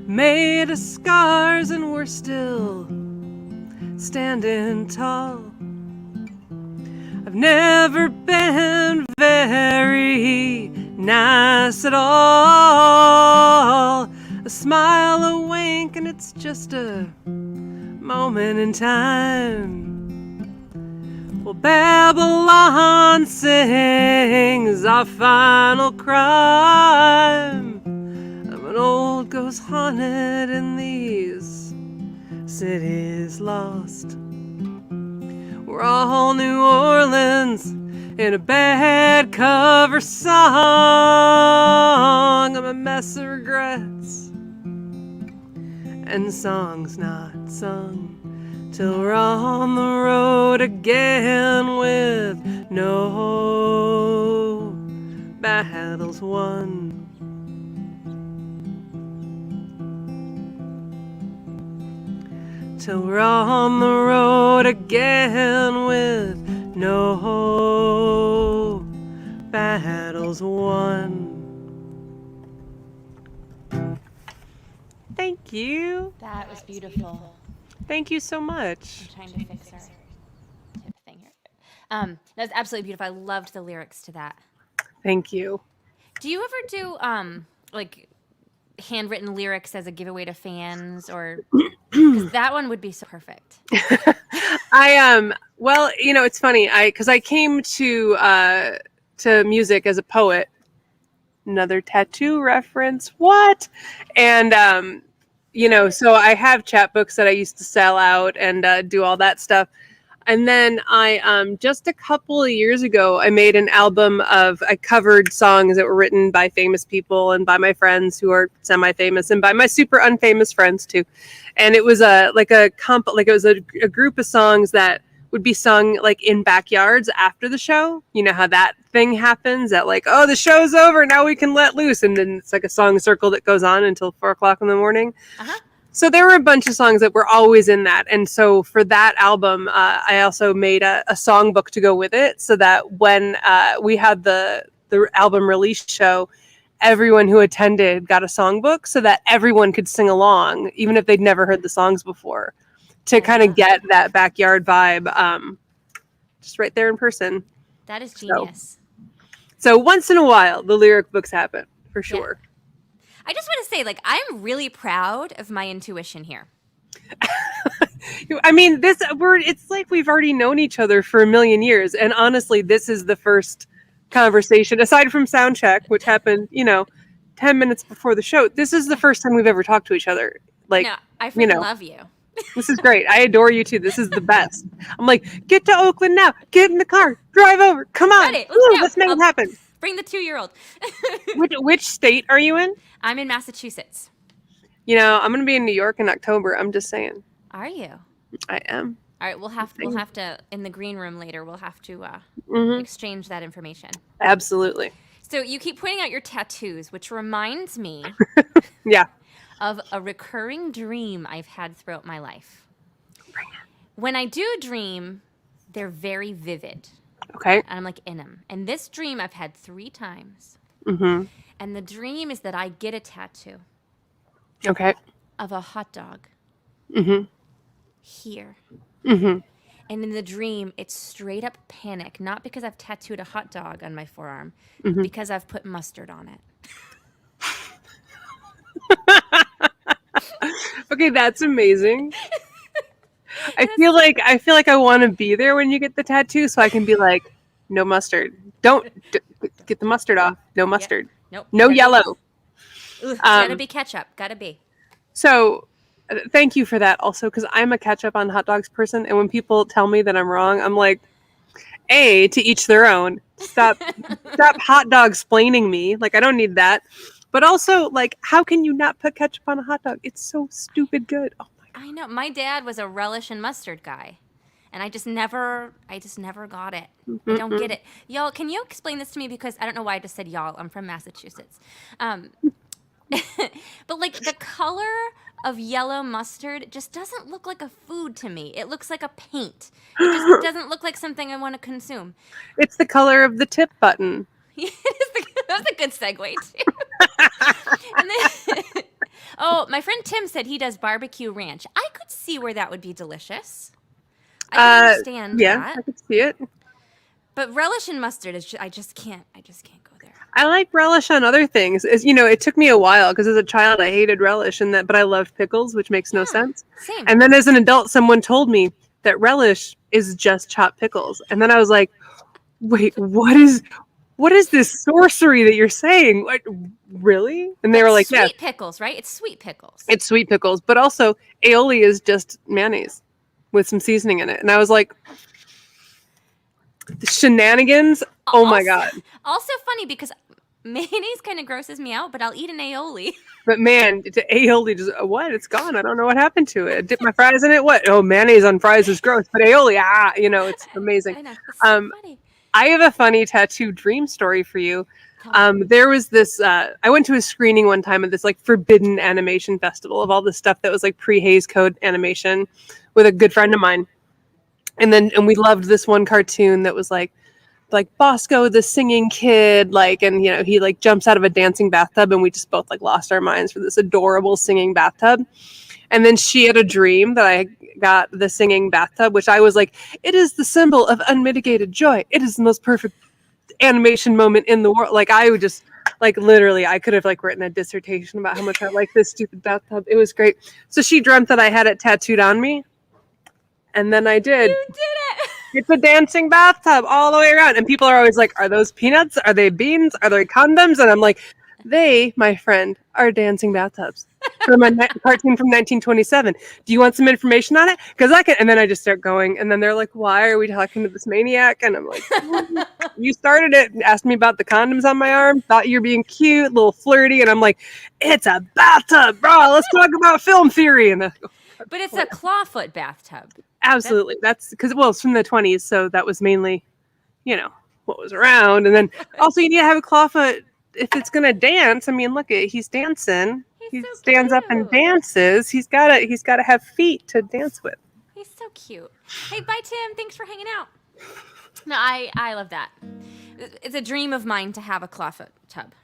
Made of scars and we're still standing tall. I've never been very nice at all. A smile, a wink, and it's just a moment in time. Well, Babylon sings our final crime. I'm an old ghost haunted in these cities lost. We're all New Orleans in a bad cover song. I'm a mess of regrets and songs not sung till we're on the road again with no battles won. Till we're on the road again with no battles won. Thank you. That was beautiful. Thank you so much. I'm trying to fix our tip thing here. That's absolutely beautiful. I loved the lyrics to that. Thank you. Do you ever do like handwritten lyrics as a giveaway to fans, or because that one would be so perfect? Well, you know, it's funny. Because I came to music as a poet. Another tattoo reference. What? And you know, so I have chapbooks that I used to sell out and do all that stuff. And then I just a couple of years ago, I made an album I covered songs that were written by famous people and by my friends who are semi-famous and by my super unfamous friends too. And it was a group of songs that would be sung like in backyards after the show. You know how that thing happens, that like, oh, the show's over, now we can let loose, and then it's like a song circle that goes on until 4:00 in the morning. Uh-huh. So there were a bunch of songs that were always in that. And so for that album, I also made a songbook to go with it so that when we had the album release show, everyone who attended got a songbook so that everyone could sing along, even if they'd never heard the songs before, to kind of get that backyard vibe just right there in person. That is genius. So once in a while, the lyric books happen, for sure. Yeah. I just want to say, like, I'm really proud of my intuition here. I mean, it's like we've already known each other for a million years. And honestly, this is the first conversation, aside from sound check, which happened, 10 minutes before the show. This is the first time we've ever talked to each other. Like, no, I freaking love you. This is great. I adore you too. This is the best. I'm like, get to Oakland now. Get in the car. Drive over. Come on. Ready. Let's make it happen. Bring the 2-year-old. Which state are you in? I'm in Massachusetts. I'm going to be in New York in October. I'm just saying. Are you? I am. All right, we'll have to in the green room later. We'll have to exchange that information. Absolutely. So you keep pointing out your tattoos, which reminds me, of a recurring dream I've had throughout my life. When I do dream, they're very vivid. Okay. And I'm like in them. And this dream I've had 3 times. Mm-hmm. And the dream is that I get a tattoo. Okay. Of a hot dog. Mm-hmm. Here. Mm-hmm. And in the dream, it's straight up panic. Not because I've tattooed a hot dog on my forearm, but because I've put mustard on it. Okay, that's amazing. I feel like I want to be there when you get the tattoo, so I can be like, no mustard. Don't get the mustard off. No mustard. Yep. Nope. No yellow. Gotta be ketchup. Gotta be. So, thank you for that. Also, because I'm a ketchup on hot dogs person, and when people tell me that I'm wrong, I'm like, to each their own. Stop hot dog splaining me. Like, I don't need that. But also, like, how can you not put ketchup on a hot dog? It's so stupid good. Oh my God. I know. My dad was a relish and mustard guy. And I just never got it. I don't get it. Y'all, can you explain this to me? Because I don't know why I just said y'all. I'm from Massachusetts. But like the color of yellow mustard just doesn't look like a food to me. It looks like a paint. It just doesn't look like something I want to consume. It's the color of the tip button. That's a good segue too. And then, my friend Tim said he does barbecue ranch. I could see where that would be delicious. I can understand that. I could see it. But relish and mustard is I just can't go there. I like relish on other things. It took me a while because as a child I hated relish but I loved pickles, which makes no sense. Same. And then as an adult, someone told me that relish is just chopped pickles, and then I was like, wait, what is this sorcery that you're saying? Like, really? And they were like, sweet pickles, right? It's sweet pickles. It's sweet pickles, but also aioli is just mayonnaise with some seasoning in it. And I was like, the shenanigans. Oh my God. Also funny because mayonnaise kind of grosses me out, but I'll eat an aioli. But man, the aioli just what? It's gone. I don't know what happened to it. I dipped my fries in it. What? Oh, mayonnaise on fries is gross, but aioli, it's amazing. I know. It's so funny. I have a funny tattoo dream story for you. There was this, I went to a screening one time at this like forbidden animation festival of all the stuff that was like pre-Hays Code animation with a good friend of mine. And we loved this one cartoon that was like Bosco, the singing kid, and he like jumps out of a dancing bathtub, and we just both like lost our minds for this adorable singing bathtub. And then she had a dream that I got the singing bathtub, which I was like, it is the symbol of unmitigated joy. It is the most perfect animation moment in the world. Like I would just literally, I could have written a dissertation about how much I like this stupid bathtub. It was great. So she dreamt that I had it tattooed on me. And then I did. You did it. It's a dancing bathtub all the way around. And people are always like, are those peanuts? Are they beans? Are they condoms? And I'm like, they, my friend, are dancing bathtubs. From a cartoon from 1927. Do you want some information on it? Because I can. And then I just start going. And then they're like, why are we talking to this maniac? And I'm like, you started it and asked me about the condoms on my arm. Thought you were being cute, a little flirty. And I'm like, it's a bathtub, bro. Let's talk about film theory. And but it's a clawfoot bathtub. Absolutely. That's because, it's from the 20s. So that was mainly, what was around. And then also you need to have a clawfoot if it's going to dance. I mean, look, he's dancing. He's he so stands up and cute. dances. He's gotta have feet to dance with. He's so cute. Hey, bye, Tim. Thanks for hanging out. No, I love that. It's a dream of mine to have a clawfoot tub.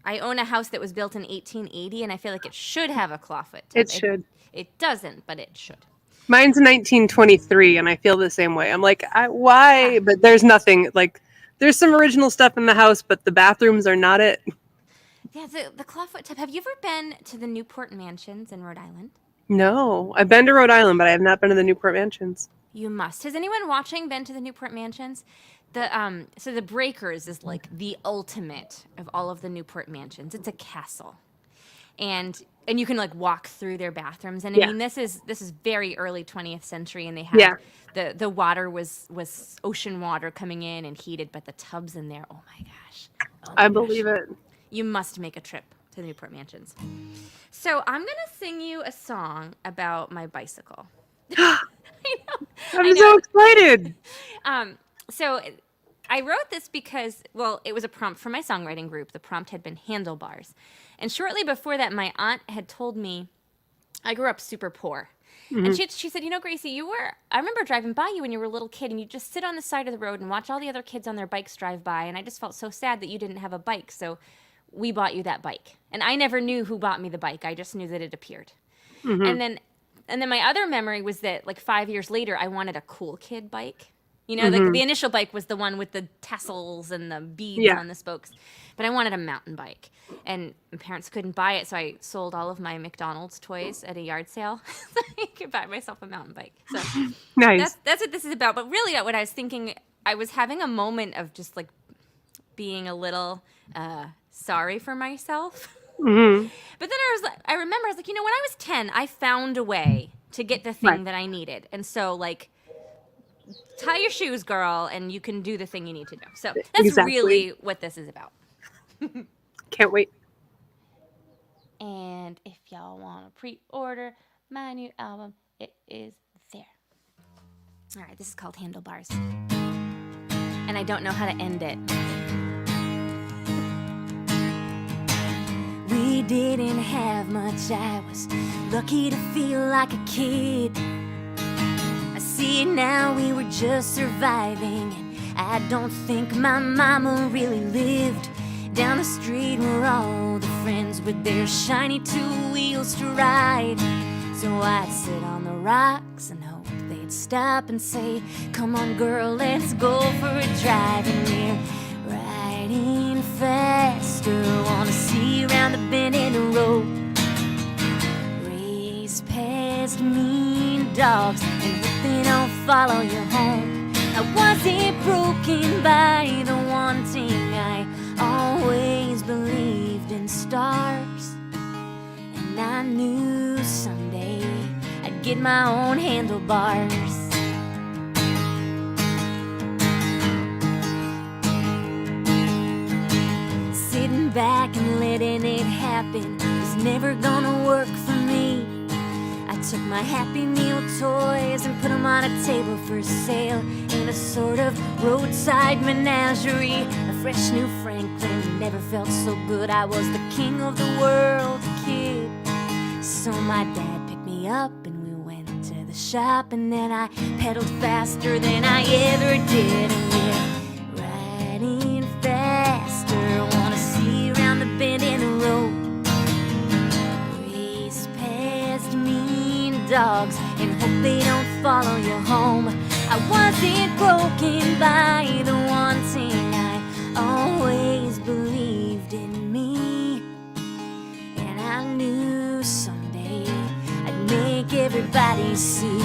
I own a house that was built in 1880, and I feel like it should have a clawfoot tub. It should. It doesn't, but it should. Mine's 1923, and I feel the same way. I'm like, Yeah. why? But there's nothing like. There's some original stuff in the house, but the bathrooms are not it. Yeah, the clawfoot tub. Have you ever been to the Newport Mansions in Rhode Island? No, I've been to Rhode Island, but I have not been to the Newport Mansions. You must. Has anyone watching been to the Newport Mansions? So the Breakers is like the ultimate of all of the Newport Mansions. It's a castle. And you can like walk through their bathrooms. And I Yeah. mean this is very early 20th century, and they had Yeah. the water was ocean water coming in and heated, but the tubs in there, oh my gosh. Oh my I gosh. believe it. You must make a trip to the Newport Mansions. So I'm gonna sing you a song about my bicycle. I know. I'm so excited. So I wrote this because, well, it was a prompt for my songwriting group. The prompt had been handlebars. And shortly before that, my aunt had told me, I grew up super poor. And she said, Gracie, I remember driving by you when you were a little kid, and you just sit on the side of the road and watch all the other kids on their bikes drive by. And I just felt so sad that you didn't have a bike. So we bought you that bike. And I never knew who bought me the bike. I just knew that it appeared. And then my other memory was that like 5 years later, I wanted a cool kid bike. The initial bike was the one with the tassels and the beads Yeah. on the spokes. But I wanted a mountain bike. And my parents couldn't buy it, so I sold all of my McDonald's toys at a yard sale so I could buy myself a mountain bike. So Nice. that's what this is about. But really, what I was thinking, I was having a moment of just like being a little sorry for myself. Mm-hmm. But then I remember, I was like, when I was 10, I found a way to get the thing that I needed. And so, like, tie your shoes, girl, and you can do the thing you need to do. So that's Exactly. really what this is about. Can't wait. And if y'all want to pre-order my new album, it is there. All right, this is called Handlebars. And I don't know how to end it. We didn't have much. I was lucky to feel like a kid. I see it now, we were just surviving. And I don't think my mama really lived. Down the street were all the friends with their shiny 2 wheels to ride. So I'd sit on the rocks and hope they'd stop and say, come on girl, let's go for a drive. And we're riding faster, wanna see around the bend in the road. Race past mean dogs and hope they don't follow you home. I wasn't broken by the one thing I always believed in stars, and I knew someday I'd get my own handlebars. Sitting back and letting it happen was never gonna work for me. I took my Happy Meal toys and put them on a table for sale in a sort of roadside menagerie. A fresh new Franklin never felt so good. I was the king of the world kid. So my dad picked me up and we went to the shop, and then I pedaled faster than I ever did. And we're riding faster, wanna see around the bend in the road. Race past mean dogs and hope they don't follow you home. I wasn't broken by the one thing I always believed in me, and I knew someday I'd make everybody see.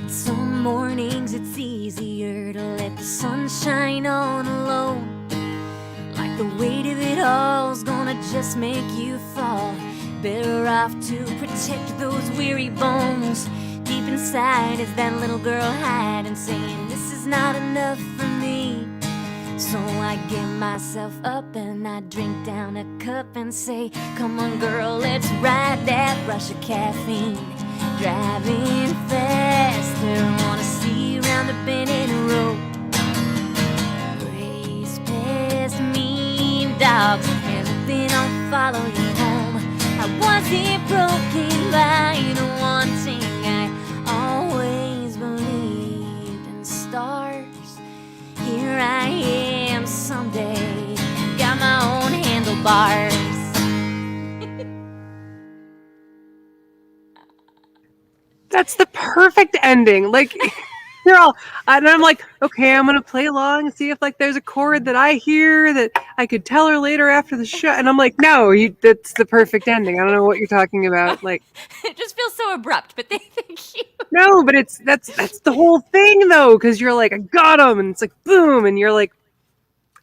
Some mornings it's easier to let the sun shine on alone. Like the weight of it all's gonna just make you fall. Better off to protect those weary bones, keeping inside is that little girl hiding, saying, this is not enough for me. So I get myself up and I drink down a cup and say, come on girl, let's ride that rush of caffeine. Driving faster, wanna see around the bend in the road. Race past mean dogs, and they don't follow you home. I wasn't broken by the one thing I always believed in, stars. Here I am someday, got my own handlebars. That's the perfect ending. Like, you're all, and I'm like, okay, I'm gonna play along and see if like there's a chord that I hear that I could tell her later after the show. And I'm like, no, that's the perfect ending. I don't know what you're talking about. Like, It just feels so abrupt, but thank you. no, but that's the whole thing though, because you're like, I got him, and it's like boom, and you're like,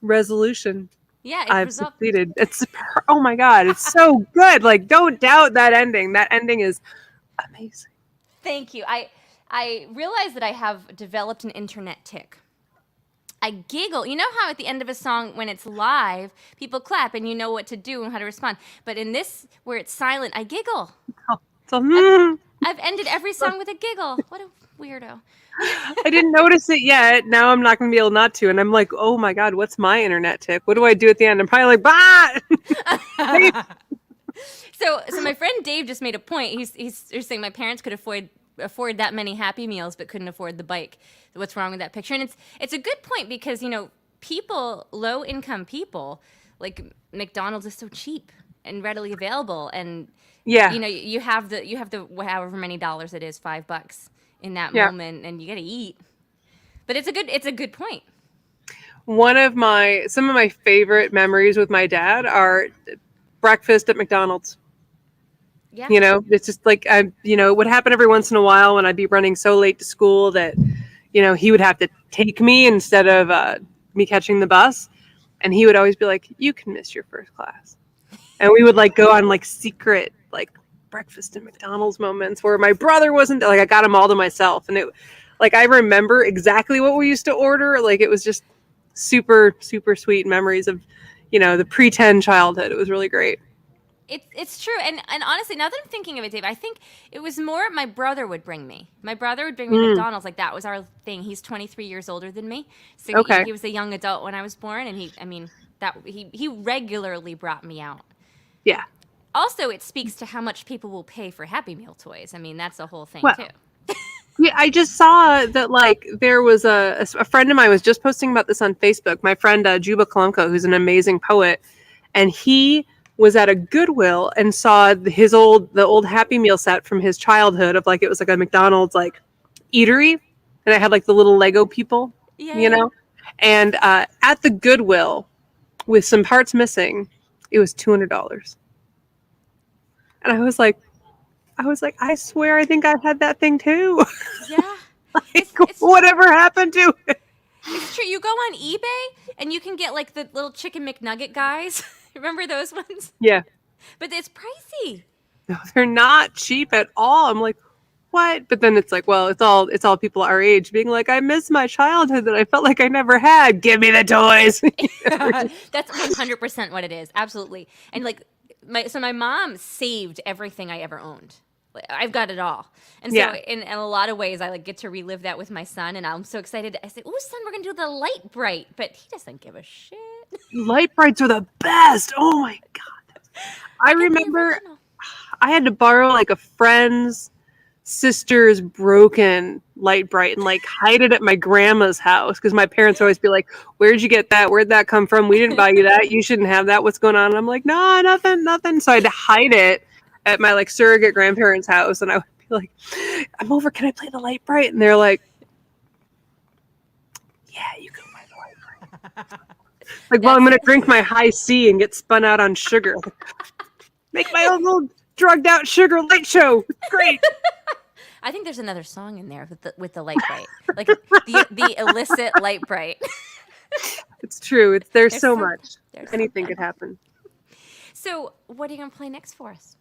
resolution. Yeah, I've succeeded. Oh my god, it's so good. Like, don't doubt that ending. That ending is amazing. Thank you. I realize that I have developed an internet tick. I giggle. You know how at the end of a song, when it's live, people clap and you know what to do and how to respond. But in this, where it's silent, I giggle. Oh, so, I've ended every song with a giggle. What a weirdo. I didn't notice it yet. Now I'm not going to be able not to. And I'm like, oh my god, what's my internet tick? What do I do at the end? I'm probably like, bah! So my friend Dave just made a point. He's saying my parents could afford that many Happy Meals but couldn't afford the bike. What's wrong with that picture? And it's a good point because, you know, people, low income people, like McDonald's is so cheap and readily available, and Yeah. you know, you have the however many dollars it is, $5 in that moment, and you got to eat. But it's a good point. Some of my favorite memories with my dad are breakfast at McDonald's. Yeah. You know, it's just like, it would happen every once in a while when I'd be running so late to school that, you know, he would have to take me instead of me catching the bus. And he would always be like, you can miss your first class. And we would like go on like secret, like breakfast at McDonald's moments where my brother wasn't, like I got them all to myself. And like, I remember exactly what we used to order. Like, it was just super, super sweet memories of, you know, the pretend childhood. It was really great. It's true, and honestly, now that I'm thinking of it, Dave, I think it was more my brother would bring me. My brother would bring me to McDonald's, like that was our thing. He's 23 years older than me, so Okay. he was a young adult when I was born, and he regularly brought me out. Yeah. Also, it speaks to how much people will pay for Happy Meal toys. I mean, that's the whole thing too. Yeah, I just saw that like there was a friend of mine was just posting about this on Facebook. My friend Juba Kolomko, who's an amazing poet, and he was at a Goodwill and saw the old Happy Meal set from his childhood of like, it was like a McDonald's like eatery, and it had like the little Lego people, you know, and at the Goodwill with some parts missing, it was $200, and I was like, I swear, I think I had that thing too. Yeah, Like, whatever happened to it? It's true. You go on eBay and you can get like the little chicken McNugget guys. Remember those ones? Yeah. But it's pricey. No, they're not cheap at all. I'm like, what? But then it's like, well, it's all people our age being like, I miss my childhood that I felt like I never had. Give me the toys. That's 100% what it is. Absolutely. And like my mom saved everything I ever owned. I've got it all. And so in a lot of ways I like get to relive that with my son, and I'm so excited. I say, "Oh, son, we're going to do the Light Bright." But he doesn't give a shit. Light Brights are the best. Oh my god. I remember I had to borrow like a friend's sister's broken Light Bright and like hide it at my grandma's house because my parents always be like, "Where'd you get that? Where'd that come from? We didn't buy you that. You shouldn't have that. What's going on?" And I'm like, "No, nothing." So I had to hide it at my like surrogate grandparents' house, and I would be like, "I'm over. Can I play the Light Bright?" And they're like, "Yeah, you can play the Light Bright." Like, well, I'm gonna drink my high C and get spun out on sugar. Make my own little drugged out sugar light show. Great. I think there's another song in there with the Light Bright, like the illicit Light Bright. It's true. There's so much. Anything could happen. So, what are you gonna play next for us?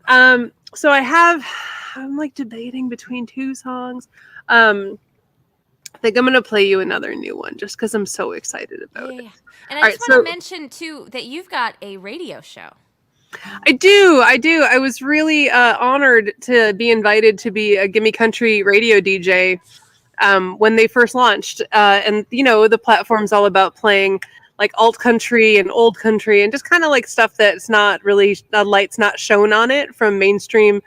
So I'm like debating between two songs. I think I'm going to play you another new one just because I'm so excited about it. Yeah. And I All just right, want to so mention too that you've got a radio show. I do. I was really honored to be invited to be a Gimme Country radio DJ when they first launched. And, the platform's all about playing like alt country and old country and just kind of like stuff that's not really, light's not shown on it from mainstream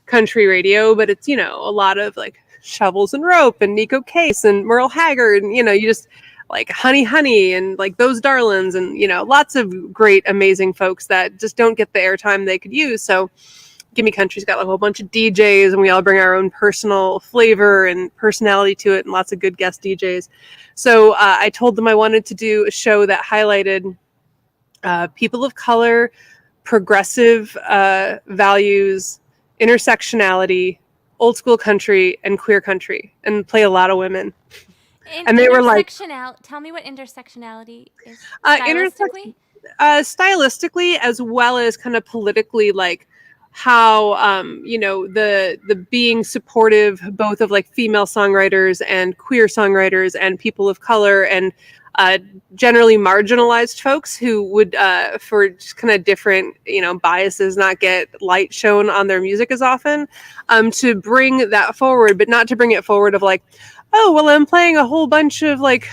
country radio, but it's, a lot of like Shovels and Rope and Nico Case and Merle Haggard. And, you just like Honey Honey and like Those Darlings and, lots of great, amazing folks that just don't get the airtime they could use. So Gimme Country's got like a whole bunch of DJs and we all bring our own personal flavor and personality to it and lots of good guest DJs. So I told them I wanted to do a show that highlighted people of color, progressive values, intersectionality, old school country, and queer country, and play a lot of women. And they were like, tell me what intersectionality is stylistically? Stylistically, as well as kind of politically, like how, the being supportive both of like female songwriters and queer songwriters and people of color and generally marginalized folks who would, for just kind of different, biases, not get light shown on their music as often, to bring that forward, but not to bring it forward of like, oh, well, I'm playing a whole bunch of like,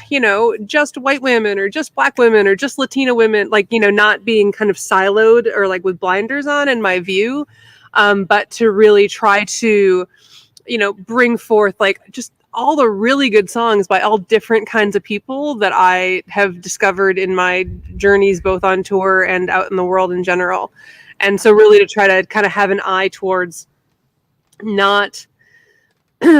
just white women or just black women or just Latina women, like, not being kind of siloed or like with blinders on in my view, but to really try to, bring forth like just all the really good songs by all different kinds of people that I have discovered in my journeys, both on tour and out in the world in general. And so really to try to kind of have an eye towards not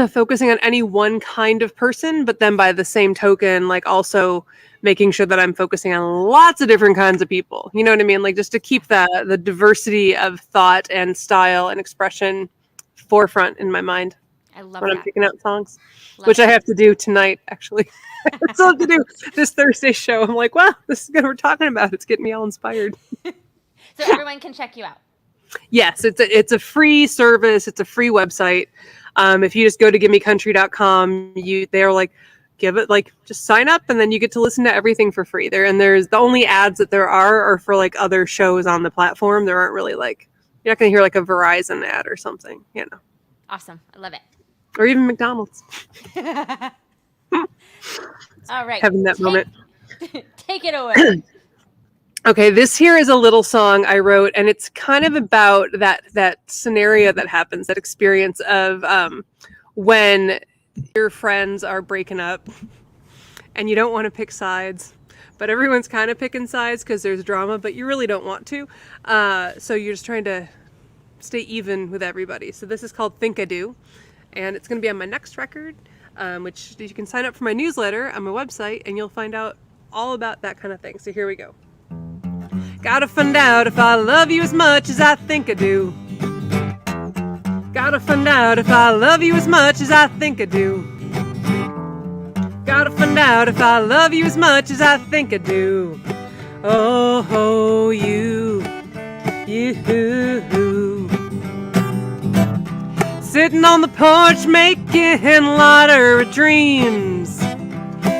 focusing on any one kind of person, but then by the same token, like also making sure that I'm focusing on lots of different kinds of people. You know what I mean? Like just to keep the diversity of thought and style and expression forefront in my mind. I love when that. I'm picking out songs, which I have to do tonight, actually. I still have to do this Thursday show. I'm like, wow, this is what we're talking about. It's getting me all inspired. So everyone can check you out. Yes, it's a free service. It's a free website. If you just go to gimmecountry.com, they're like, just sign up and then you get to listen to everything for free there. And there's the only ads that there are for like other shows on the platform. There aren't really like, you're not going to hear like a Verizon ad or something, Awesome. I love it. Or even McDonald's. All right. Having that moment. Take it away. Okay, this here is a little song I wrote, and it's kind of about that scenario that happens, that experience of when your friends are breaking up, and you don't want to pick sides, but everyone's kind of picking sides because there's drama, but you really don't want to. So you're just trying to stay even with everybody. So this is called Think I Do, and it's going to be on my next record, which you can sign up for my newsletter on my website, and you'll find out all about that kind of thing. So here we go. Gotta find out if I love you as much as I think I do. Gotta find out if I love you as much as I think I do. Gotta find out if I love you as much as I think I do. Oh, you. Sitting on the porch making lighter dreams.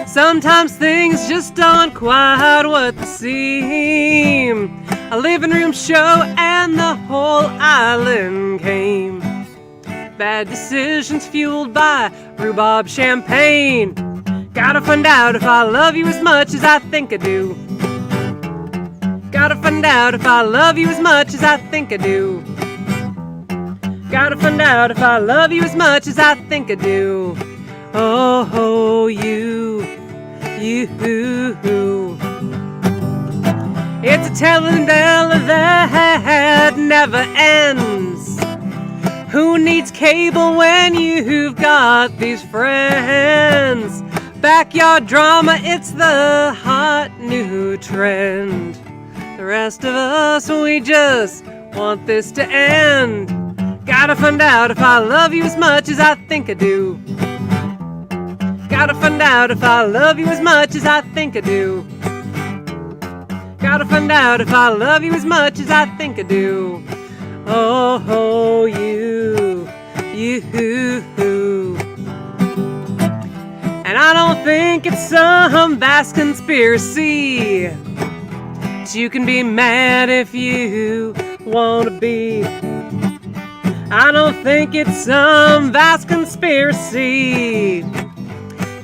Sometimes things just aren't quite what they seem. A living room show and the whole island came. Bad decisions fueled by rhubarb champagne. Gotta find out if I love you as much as I think I do. Gotta find out if I love you as much as I think I do. Gotta find out if I love you as much as I think I do. Oh, you. It's a telenovela that never ends. Who needs cable when you've got these friends? Backyard drama, it's the hot new trend. The rest of us, we just want this to end. Gotta find out if I love you as much as I think I do. Gotta find out if I love you as much as I think I do. Gotta find out if I love you as much as I think I do. Oh, you. And I don't think it's some vast conspiracy. You can be mad if you want to be. I don't think it's some vast conspiracy.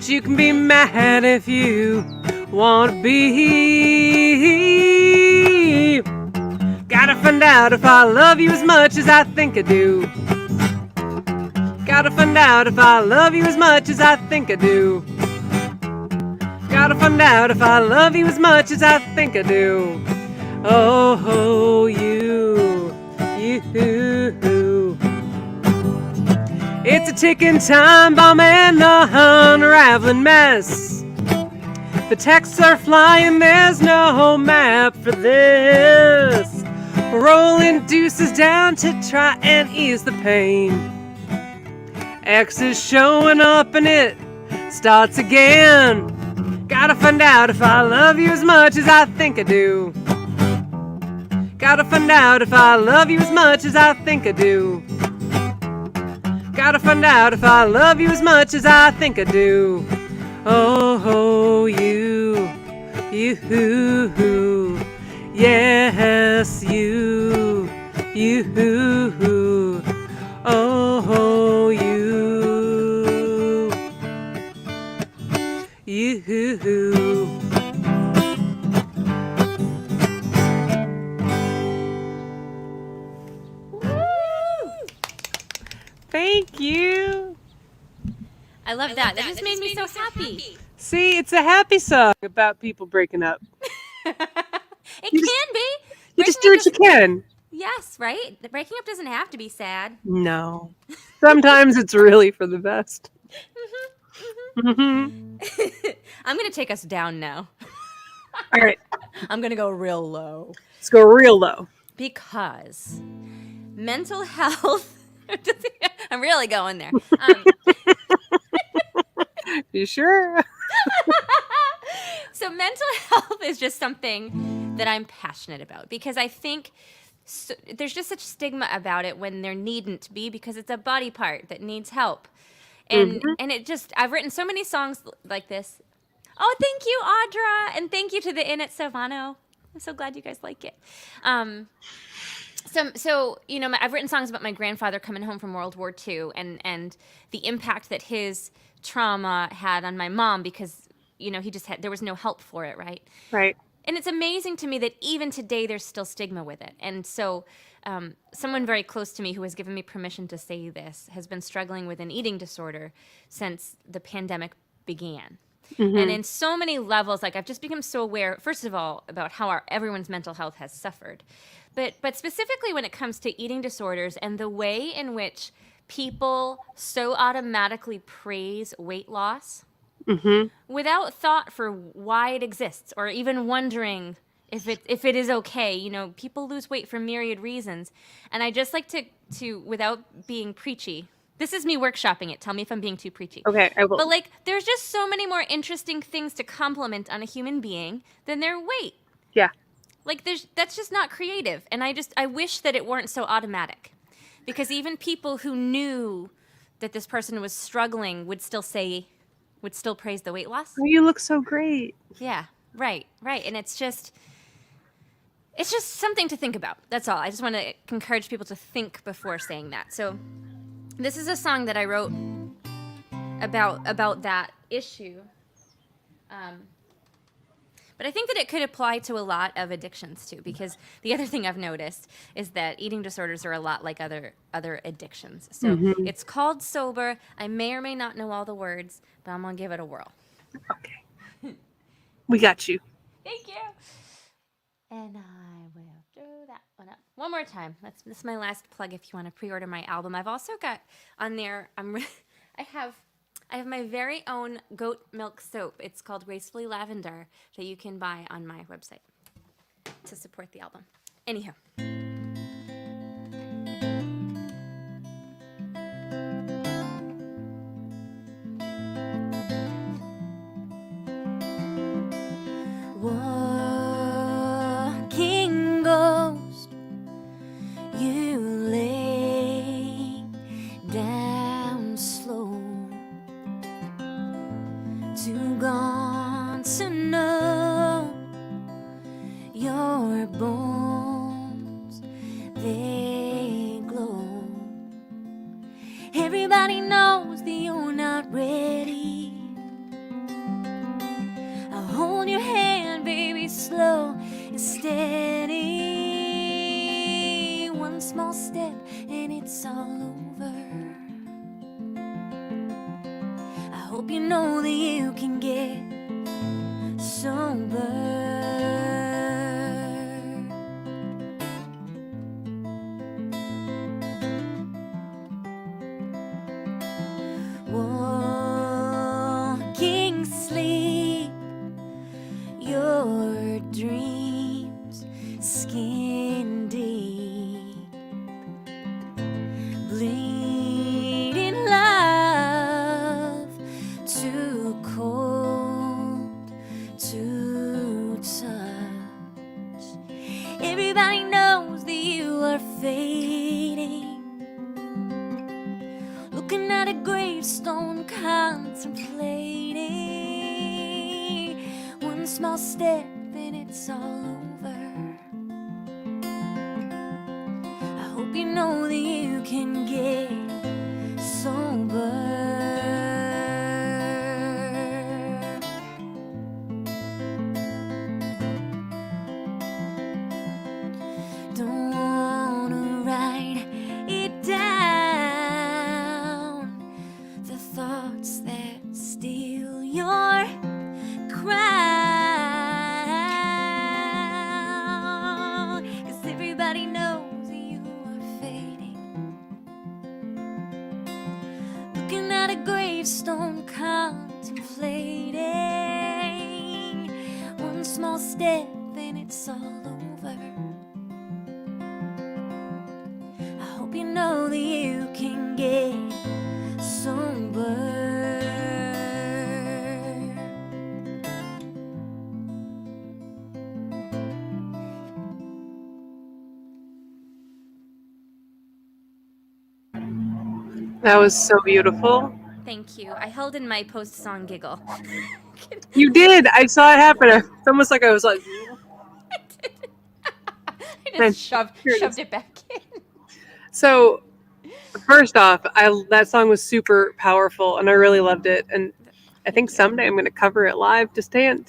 You can be mad if you want to be. Gotta find out if I love you as much as I think I do. Gotta find out if I love you as much as I think I do. Gotta find out if I love you as much as I think I do. Oh, you. It's a ticking time bomb and a unraveling mess. The texts are flying, there's no map for this. Rolling deuces down to try and ease the pain. X is showing up and it starts again. Gotta find out if I love you as much as I think I do. Gotta find out if I love you as much as I think I do. Gotta find out if I love you as much as I think I do. Oh, you. Yes, you. Oh, you. Thank you. I love that. That just made me so happy. See, it's a happy song about people breaking up. It You can just- be. You just Breaking do up what you can. Yes, right? The breaking up doesn't have to be sad. No. Sometimes it's really for the best. Mm-hmm. I'm going to take us down now. All right, I'm going to go real low. let's go real low. Because mental health. I'm really going there. You sure? So mental health is just something that I'm passionate about because I think there's just such stigma about it when there needn't be, because it's a body part that needs help. And it just, I've written so many songs like this. Oh, thank you, Audra, and thank you to the Inn at Silvano. I'm so glad you guys like it. So you know, I've written songs about my grandfather coming home from World War II and the impact that his trauma had on my mom because, you know, there was no help for it, right? Right. And it's amazing to me that even today there's still stigma with it. And so someone very close to me who has given me permission to say this has been struggling with an eating disorder since the pandemic began. And in so many levels, like I've just become so aware, first of all, about how everyone's mental health has suffered. But specifically when it comes to eating disorders and the way in which people so automatically praise weight loss without thought for why it exists or even wondering if it is okay. You know, people lose weight for myriad reasons. And I just like to without being preachy, this is me workshopping it. Tell me if I'm being too preachy. Okay, I will. But like, there's just so many more interesting things to compliment on a human being than their weight. Yeah. Like, that's just not creative. And I wish that it weren't so automatic. Because even people who knew that this person was struggling would still praise the weight loss. Oh, you look so great. Yeah, right. And it's just something to think about. That's all. I just want to encourage people to think before saying that. So this is a song that I wrote about that issue. But I think that it could apply to a lot of addictions too, because the other thing I've noticed is that eating disorders are a lot like other addictions. So it's called Sober. I may or may not know all the words, but I'm going to give it a whirl. Okay. We got you. Thank you. And I will throw that one up one more time. This is my last plug if you want to pre-order my album. I've also got on there, I have my very own goat milk soap. It's called Gracefully Lavender that you can buy on my website to support the album. Anyhow. Walking ghost, you it's all over. I hope you know that you can get sober. Walking sleep, your dreams skin deep, bleeding love, too cold to touch. Everybody knows that you are fading, looking at a gravestone, contemplating. One small step and it's all over. I hope you know that you can get sober. Don't wanna write it down, the thoughts that steal your crown. 'Cause everybody knows that you are fading, looking at a gravestone, contemplating. One small step and it's all over. I hope you know that you can get sober. That was so beautiful. Thank you. I held in my post-song giggle. You did. I saw it happen. It's almost like I was like, I Man, just here it shoved is. it back in. So first off, that song was super powerful, and I really loved it. And I think someday I'm going to cover it live. Just saying,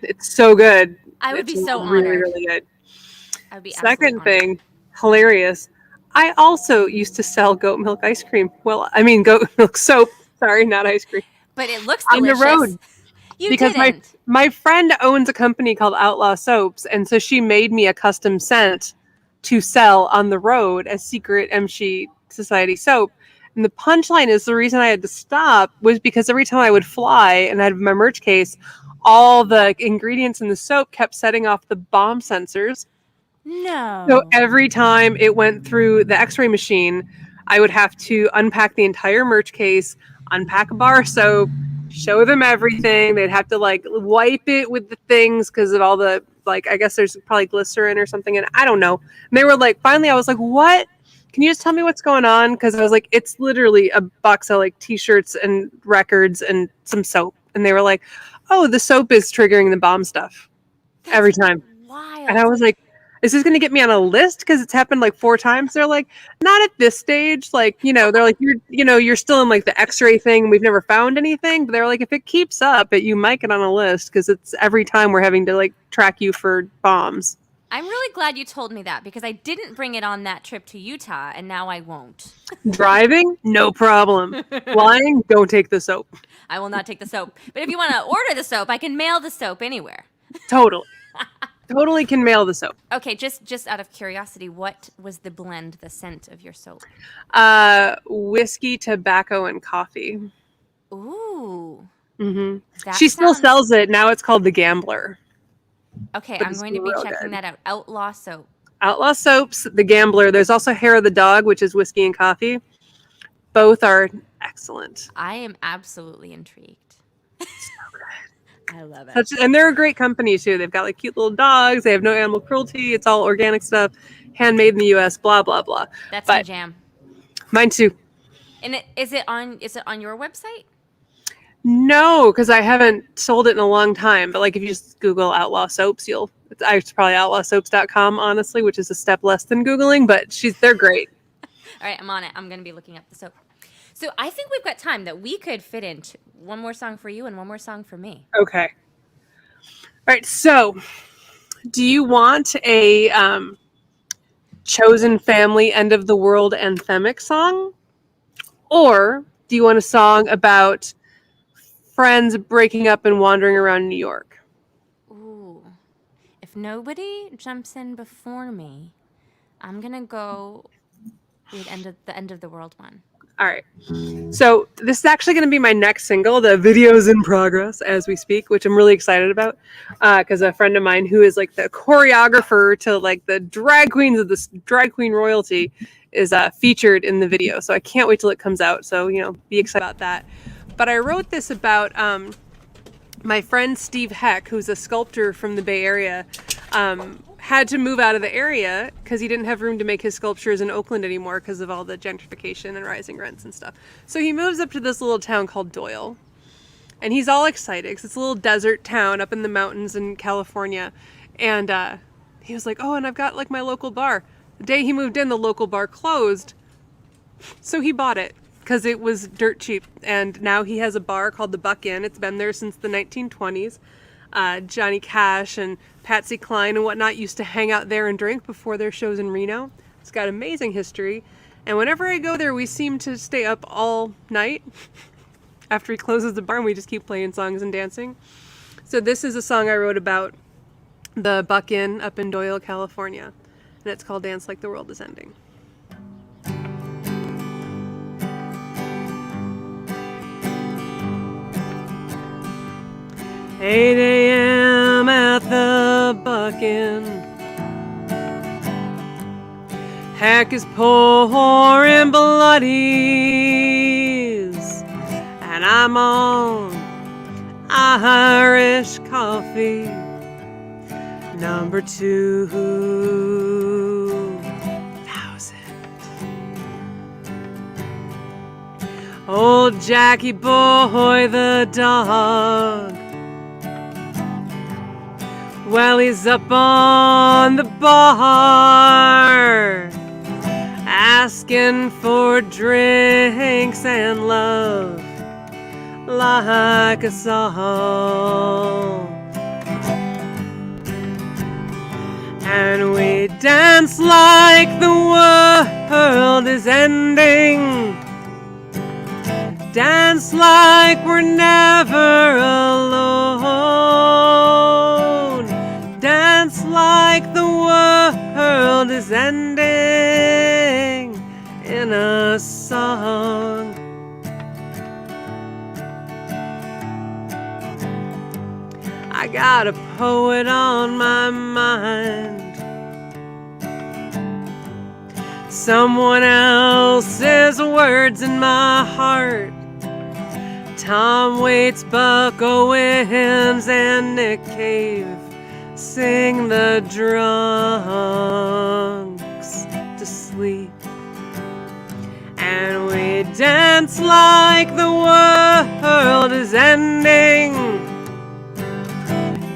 it's so good. I would It's be so really, honored. really good. I would be absolutely Second honored. thing, hilarious. I also used to sell goat milk ice cream. Well, I mean goat milk soap. Sorry, not ice cream. But it looks On the delicious. road. You Because didn't. my friend owns a company called Outlaw Soaps, and so she made me a custom scent to sell on the road as secret Emchy Society soap. And the punchline is the reason I had to stop was because every time I would fly and I had my merch case, all the ingredients in the soap kept setting off the bomb sensors. No. So every time it went through the x-ray machine, I would have to unpack the entire merch case, unpack a bar of soap, show them everything. They'd have to like wipe it with the things because of all the, like, I guess there's probably glycerin or something. And I don't know. And they were like, finally, I was like, what? Can you just tell me what's going on? Because I was like, it's literally a box of like t-shirts and records and some soap. And they were like, oh, the soap is triggering the bomb stuff every time. Wild. And I was like, is this going to get me on a list? Because it's happened like 4 times. They're like, not at this stage. Like, they're like, you're still in like the x-ray thing. We've never found anything. But they're like, if it keeps up, you might get on a list because it's every time we're having to like track you for bombs. I'm really glad you told me that because I didn't bring it on that trip to Utah and now I won't. Driving, no problem. Flying, don't take the soap. I will not take the soap. But if you want to order the soap, I can mail the soap anywhere. Totally. Totally can mail the soap. Okay, just out of curiosity, what was the blend, the scent of your soap? Whiskey, tobacco, and coffee. Ooh. Mm-hmm. She still sells it. Now it's called the Gambler. Okay, I'm going to be checking that out. Outlaw Soap. Outlaw Soaps, the Gambler. There's also Hair of the Dog, which is whiskey and coffee. Both are excellent. I am absolutely intrigued. I love it. And they're a great company too. They've got like cute little dogs. They have no animal cruelty. It's all organic stuff, handmade in the U.S. Blah blah blah. That's my jam. Mine too. And is it on your website? No, because I haven't sold it in a long time. But like if you just Google Outlaw Soaps, it's probably outlawsoaps.com, honestly, which is a step less than Googling. But they're great. All right, I'm on it. I'm going to be looking up the soap. So I think we've got time that we could fit into one more song for you and one more song for me. Okay. All right. So, do you want a chosen family end of the world anthemic song? Or do you want a song about friends breaking up and wandering around New York? Ooh. If nobody jumps in before me, I'm gonna go with the end of the world one. All right. So this is actually going to be my next single. The video's in progress as we speak, which I'm really excited about because a friend of mine who is like the choreographer to like the drag queens of this drag queen royalty is featured in the video. So I can't wait till it comes out. So, be excited about that. But I wrote this about my friend Steve Heck, who's a sculptor from the Bay Area, had to move out of the area because he didn't have room to make his sculptures in Oakland anymore because of all the gentrification and rising rents and stuff. So he moves up to this little town called Doyle. And he's all excited because it's a little desert town up in the mountains in California. And he was like, oh, and I've got like my local bar. The day he moved in, the local bar closed. So he bought it because it was dirt cheap. And now he has a bar called the Buck Inn. It's been there since the 1920s. Johnny Cash and Patsy Cline and whatnot used to hang out there and drink before their shows in Reno. It's got amazing history. And whenever I go there, we seem to stay up all night after he closes the bar, and we just keep playing songs and dancing. So this is a song I wrote about the Buck Inn up in Doyle, California. And it's called Dance Like the World is Ending. 8 a.m. at the Buck Inn. Heck is pouring bloodies, and I'm on Irish coffee, number 2,000. Old Jackie Boy the dog, well, he's up on the bar, asking for drinks and love like us all. And we dance like the world is ending, dance like we're never alone, dance like the world is ending in a song. I got a poet on my mind, someone else's words in my heart. Tom Waits, Buck Owens, and Nick Cave sing the drunks to sleep. And we dance like the world is ending,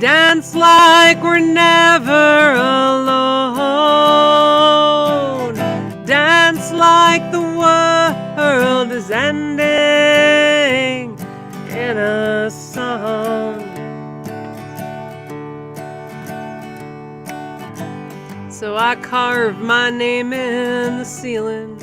dance like we're never alone, dance like the world is ending in a song. So I carve my name in the ceiling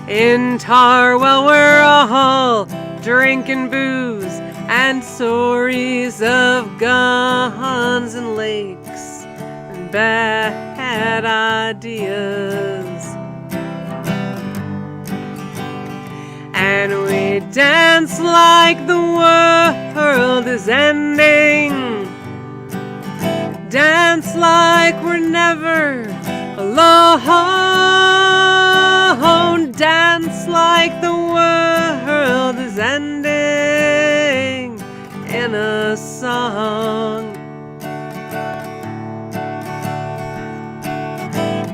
in tar while we're all drinking booze and stories of guns and lakes and bad ideas. And we dance like the world is ending, dance like we're never alone, dance like the world is ending in a song.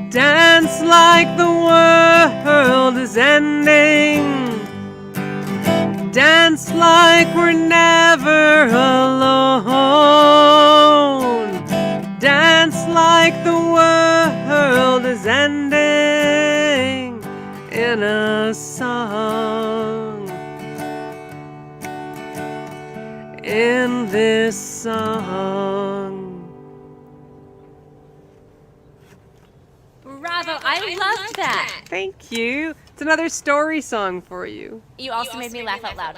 Dance like the world is ending, dance like we're never alone, dance like the world is ending in a song. In this song. Bravo. I loved that. Thank you. It's another story song for you. You also made me laugh out loud.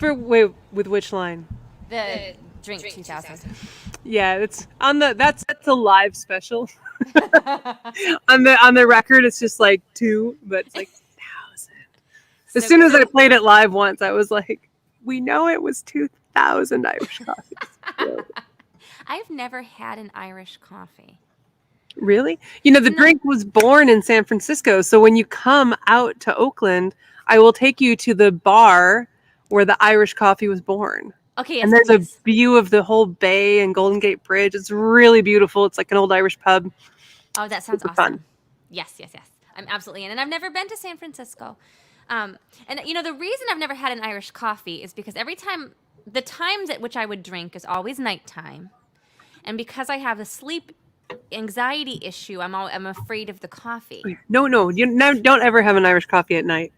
Wait, with which line? The Drink 2000. Yeah, it's on that's a live special. on the record, it's just like 2, but it's like 1,000. As So soon as I good. played it live once, I was like, we know it was 2,000 Irish coffees. I've never had an Irish coffee. Really? You know, the No. drink was born in San Francisco. So when you come out to Oakland, I will take you to the bar where the Irish coffee was born. Okay, yes, And there's please. a view of the whole bay and Golden Gate Bridge. It's really beautiful. It's like an old Irish pub. Oh, that sounds Super awesome. fun. Yes. I'm absolutely in. And I've never been to San Francisco. And, the reason I've never had an Irish coffee is because the times at which I would drink is always nighttime. And because I have a sleep anxiety issue, I'm afraid of the coffee. No, don't ever have an Irish coffee at night.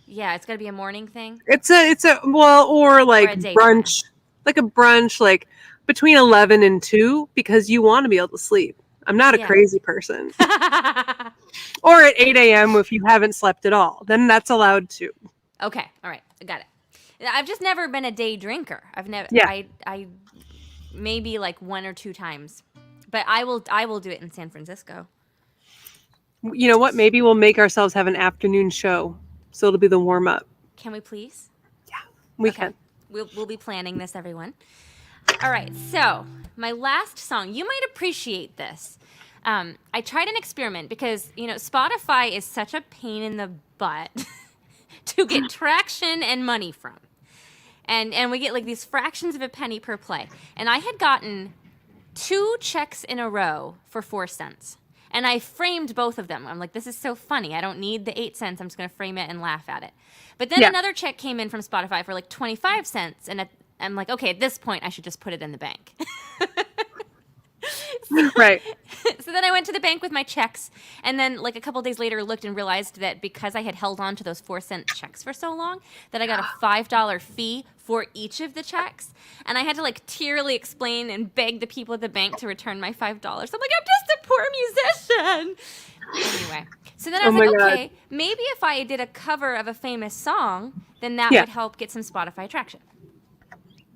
Yeah, it's got to be a morning thing. It's a well, or like a daytime. brunch, like a brunch, like between 11 and 2, because you want to be able to sleep. I'm not a crazy person. Or at 8 a.m. if you haven't slept at all, then that's allowed too. Okay, all right, I got it. I've just never been a day drinker. I've never. Yeah. I maybe like 1 or 2 times, but I will do it in San Francisco. You know what? Maybe we'll make ourselves have an afternoon show, so it'll be the warm up. Can we please? Yeah, we can. We'll be planning this, everyone. All right, so my last song. You might appreciate this. I tried an experiment because Spotify is such a pain in the butt to get traction and money from, and we get like these fractions of a penny per play. And I had gotten 2 checks in a row for 4 cents. And I framed both of them. I'm like, this is so funny. I don't need the 8 cents. I'm just going to frame it and laugh at it. But then another check came in from Spotify for like 25 cents. And I'm like, okay, at this point, I should just put it in the bank. Right. So then I went to the bank with my checks. And then like a couple days later, looked and realized that because I had held on to those 4-cent checks for so long, that I got a $5 fee for each of the checks. And I had to like tearily explain and beg the people at the bank to return my $5. I'm like, I'm just a poor musician. Anyway, so then I was like, okay, maybe if I did a cover of a famous song, then that would help get some Spotify traction.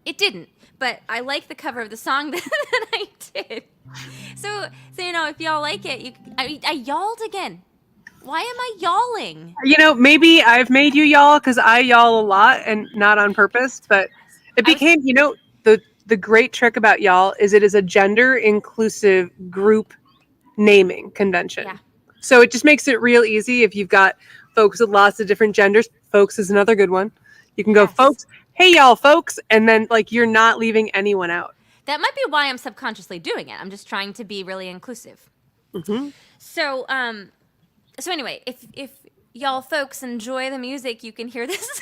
It didn't, but I like the cover of the song that I did. So if y'all like it, I yawled again. Why am I yawling? Maybe I've made you yawl because I yawl a lot and not on purpose, but it became, the great trick about y'all is it is a gender inclusive group naming convention. Yeah. So it just makes it real easy if you've got folks with lots of different genders. Folks is another good one. You can go, folks, hey y'all folks, and then like you're not leaving anyone out. That might be why I'm subconsciously doing it. I'm just trying to be really inclusive. Mm-hmm. So anyway, if y'all folks enjoy the music, you can hear this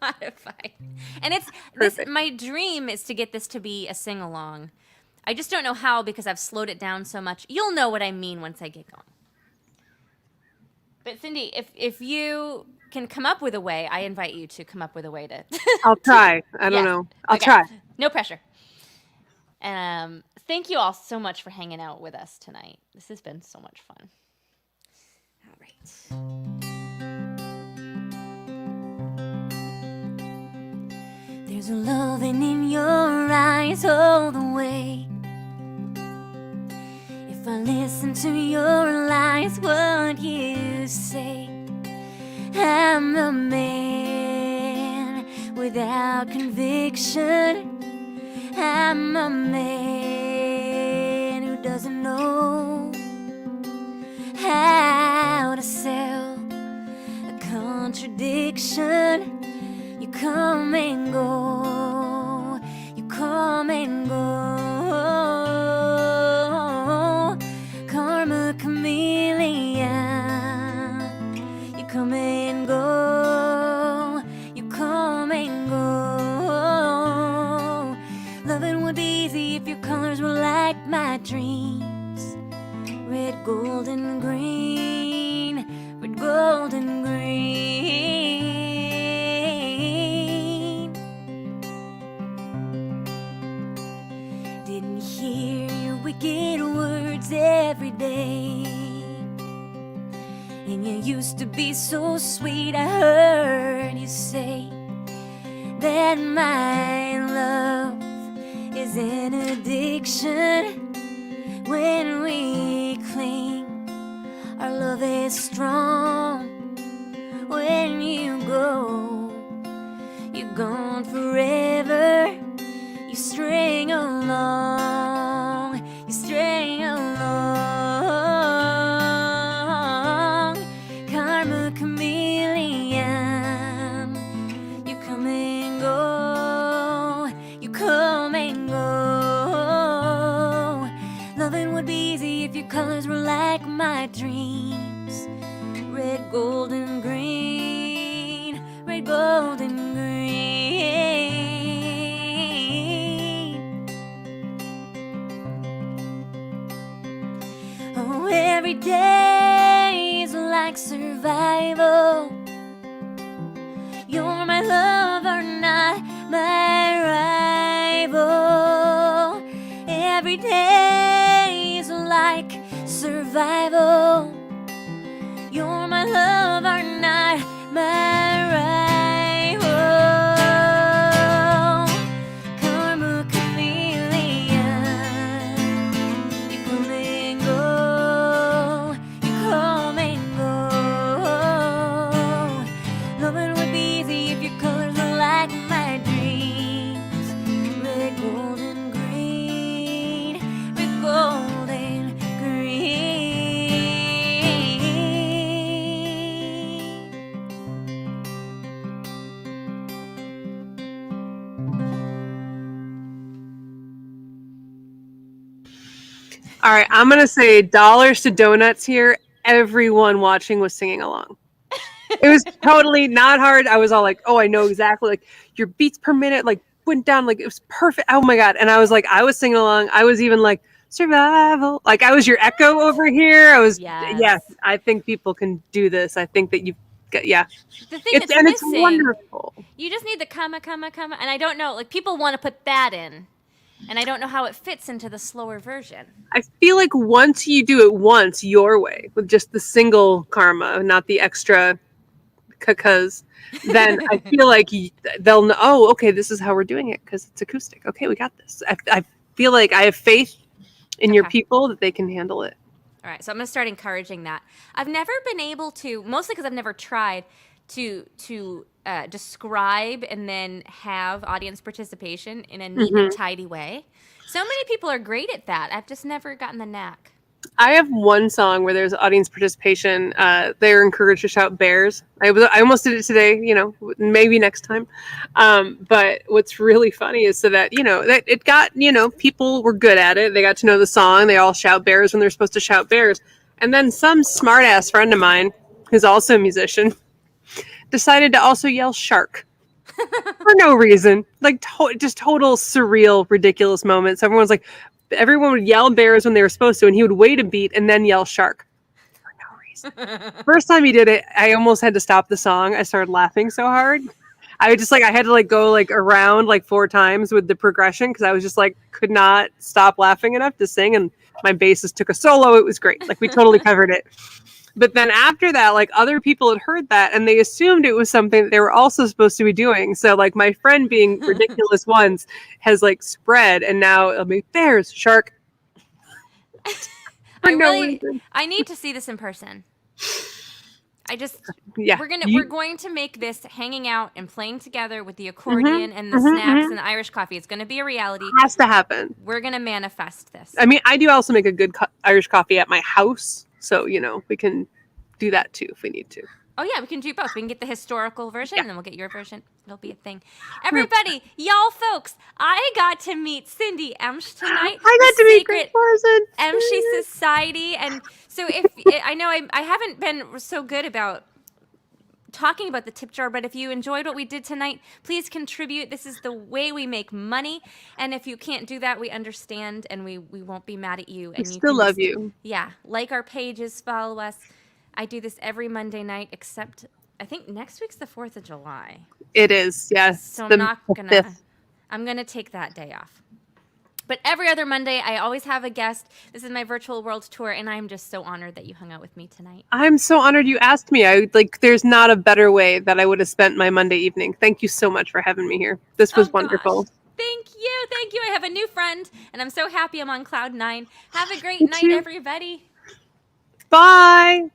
on Spotify. And my dream is to get this to be a sing-along. I just don't know how because I've slowed it down so much. You'll know what I mean once I get going. But Cindy, if you can come up with a way, I invite you to come up with a way to... I'll try. I don't know. I'll try. No pressure. Thank you all so much for hanging out with us tonight. This has been so much fun. All right. There's a loving in your eyes all the way. If I listen to your lies, what you say, I'm a man without conviction. I'm a man who doesn't know how to sell a contradiction. You come and go, you come and go. Karma chameleon, you come and go, you come and go. Loving would be easy if your colors were like my dreams. Red, gold, and green, red, gold, and green. Didn't hear your wicked words every day. And you used to be so sweet. I heard you say that my love is an addiction. When we cling, our love is strong. When you go, you're gone forever. You string along, you string along. Karma chameleon, you come and go, you come and go. Loving would be easy if your colors were like my dreams. Red, gold, and green. Red, gold, and green. Oh, every day is like survival. You're my lover, not my rival. Every day is like survival. You're my lover, not my rival. Karma chameleon, you come and go, you come and go. Loving would be easy if your colors were like my dreams. Red, gold, and green. Red, gold, and green. All right, I'm gonna say dollars to donuts here. Everyone watching was singing along. It was totally not hard. I was all like, "Oh, I know exactly." Like your beats per minute, like went down, like it was perfect. Oh my god! And I was like, I was singing along. I was even like survival. Like I was your echo over here. I was, yeah. Yes. I think people can do this. I think that you've got, yeah. The thing that's It's missing, wonderful. you just need the comma, and I don't know, like people want to put that in, and I don't know how it fits into the slower version. I feel like once you do it once your way with just the single karma, not the extra kakas, then I feel like they'll know, oh, okay, this is how we're doing it because it's acoustic. Okay, we got this. I feel like I have faith in your Okay. people that they can handle it. All right, so I'm gonna start encouraging that. I've never been able to, mostly because I've never tried to describe and then have audience participation in a neat and tidy way. So many people are great at that. I've just never gotten the knack. I have one song where there's audience participation. They're encouraged to shout bears. I almost did it today, maybe next time. But what's really funny is so that, that it got, people were good at it. They got to know the song. They all shout bears when they're supposed to shout bears. And then some smart ass friend of mine, who's also a musician, decided to also yell shark. For no reason. Like just total surreal, ridiculous moments. Everyone would yell bears when they were supposed to, and he would wait a beat and then yell shark for no reason. First time he did it, I almost had to stop the song. I started laughing so hard. I had to go around 4 times with the progression because I was just could not stop laughing enough to sing, and my bassist took a solo. It was great. We totally covered it. But then after that, other people had heard that and they assumed it was something that they were also supposed to be doing. So my friend being ridiculous once has spread, and now it'll be bears, shark. I need to see this in person. Yeah. We're going to make this hanging out and playing together with the accordion and the snacks and the Irish coffee. It's going to be a reality. Has to happen. We're going to manifest this. I mean, I do also make a good Irish coffee at my house. So, we can do that too if we need to. Oh, yeah, we can do both. We can get the historical version, and then we'll get your version. It'll be a thing. Everybody, y'all folks, I got to meet Cindy Emchy tonight. I got to meet Great Morrison. Emchy Society. And so I know I haven't been so good about talking about the tip jar, but if you enjoyed what we did tonight, please contribute. This is the way we make money. And if you can't do that, we understand, and we won't be mad at you. And we still love you. Yeah. Like our pages, follow us. I do this every Monday night, except I think next week's the 4th of July. It is, yes. So I'm going to take that day off. But every other Monday, I always have a guest. This is my virtual world tour, and I'm just so honored that you hung out with me tonight. I'm so honored you asked me. There's not a better way that I would have spent my Monday evening. Thank you so much for having me here. This Oh was gosh. wonderful. Thank you. Thank you. I have a new friend, and I'm so happy I'm on cloud 9. Have a great You night, too. everybody. Bye.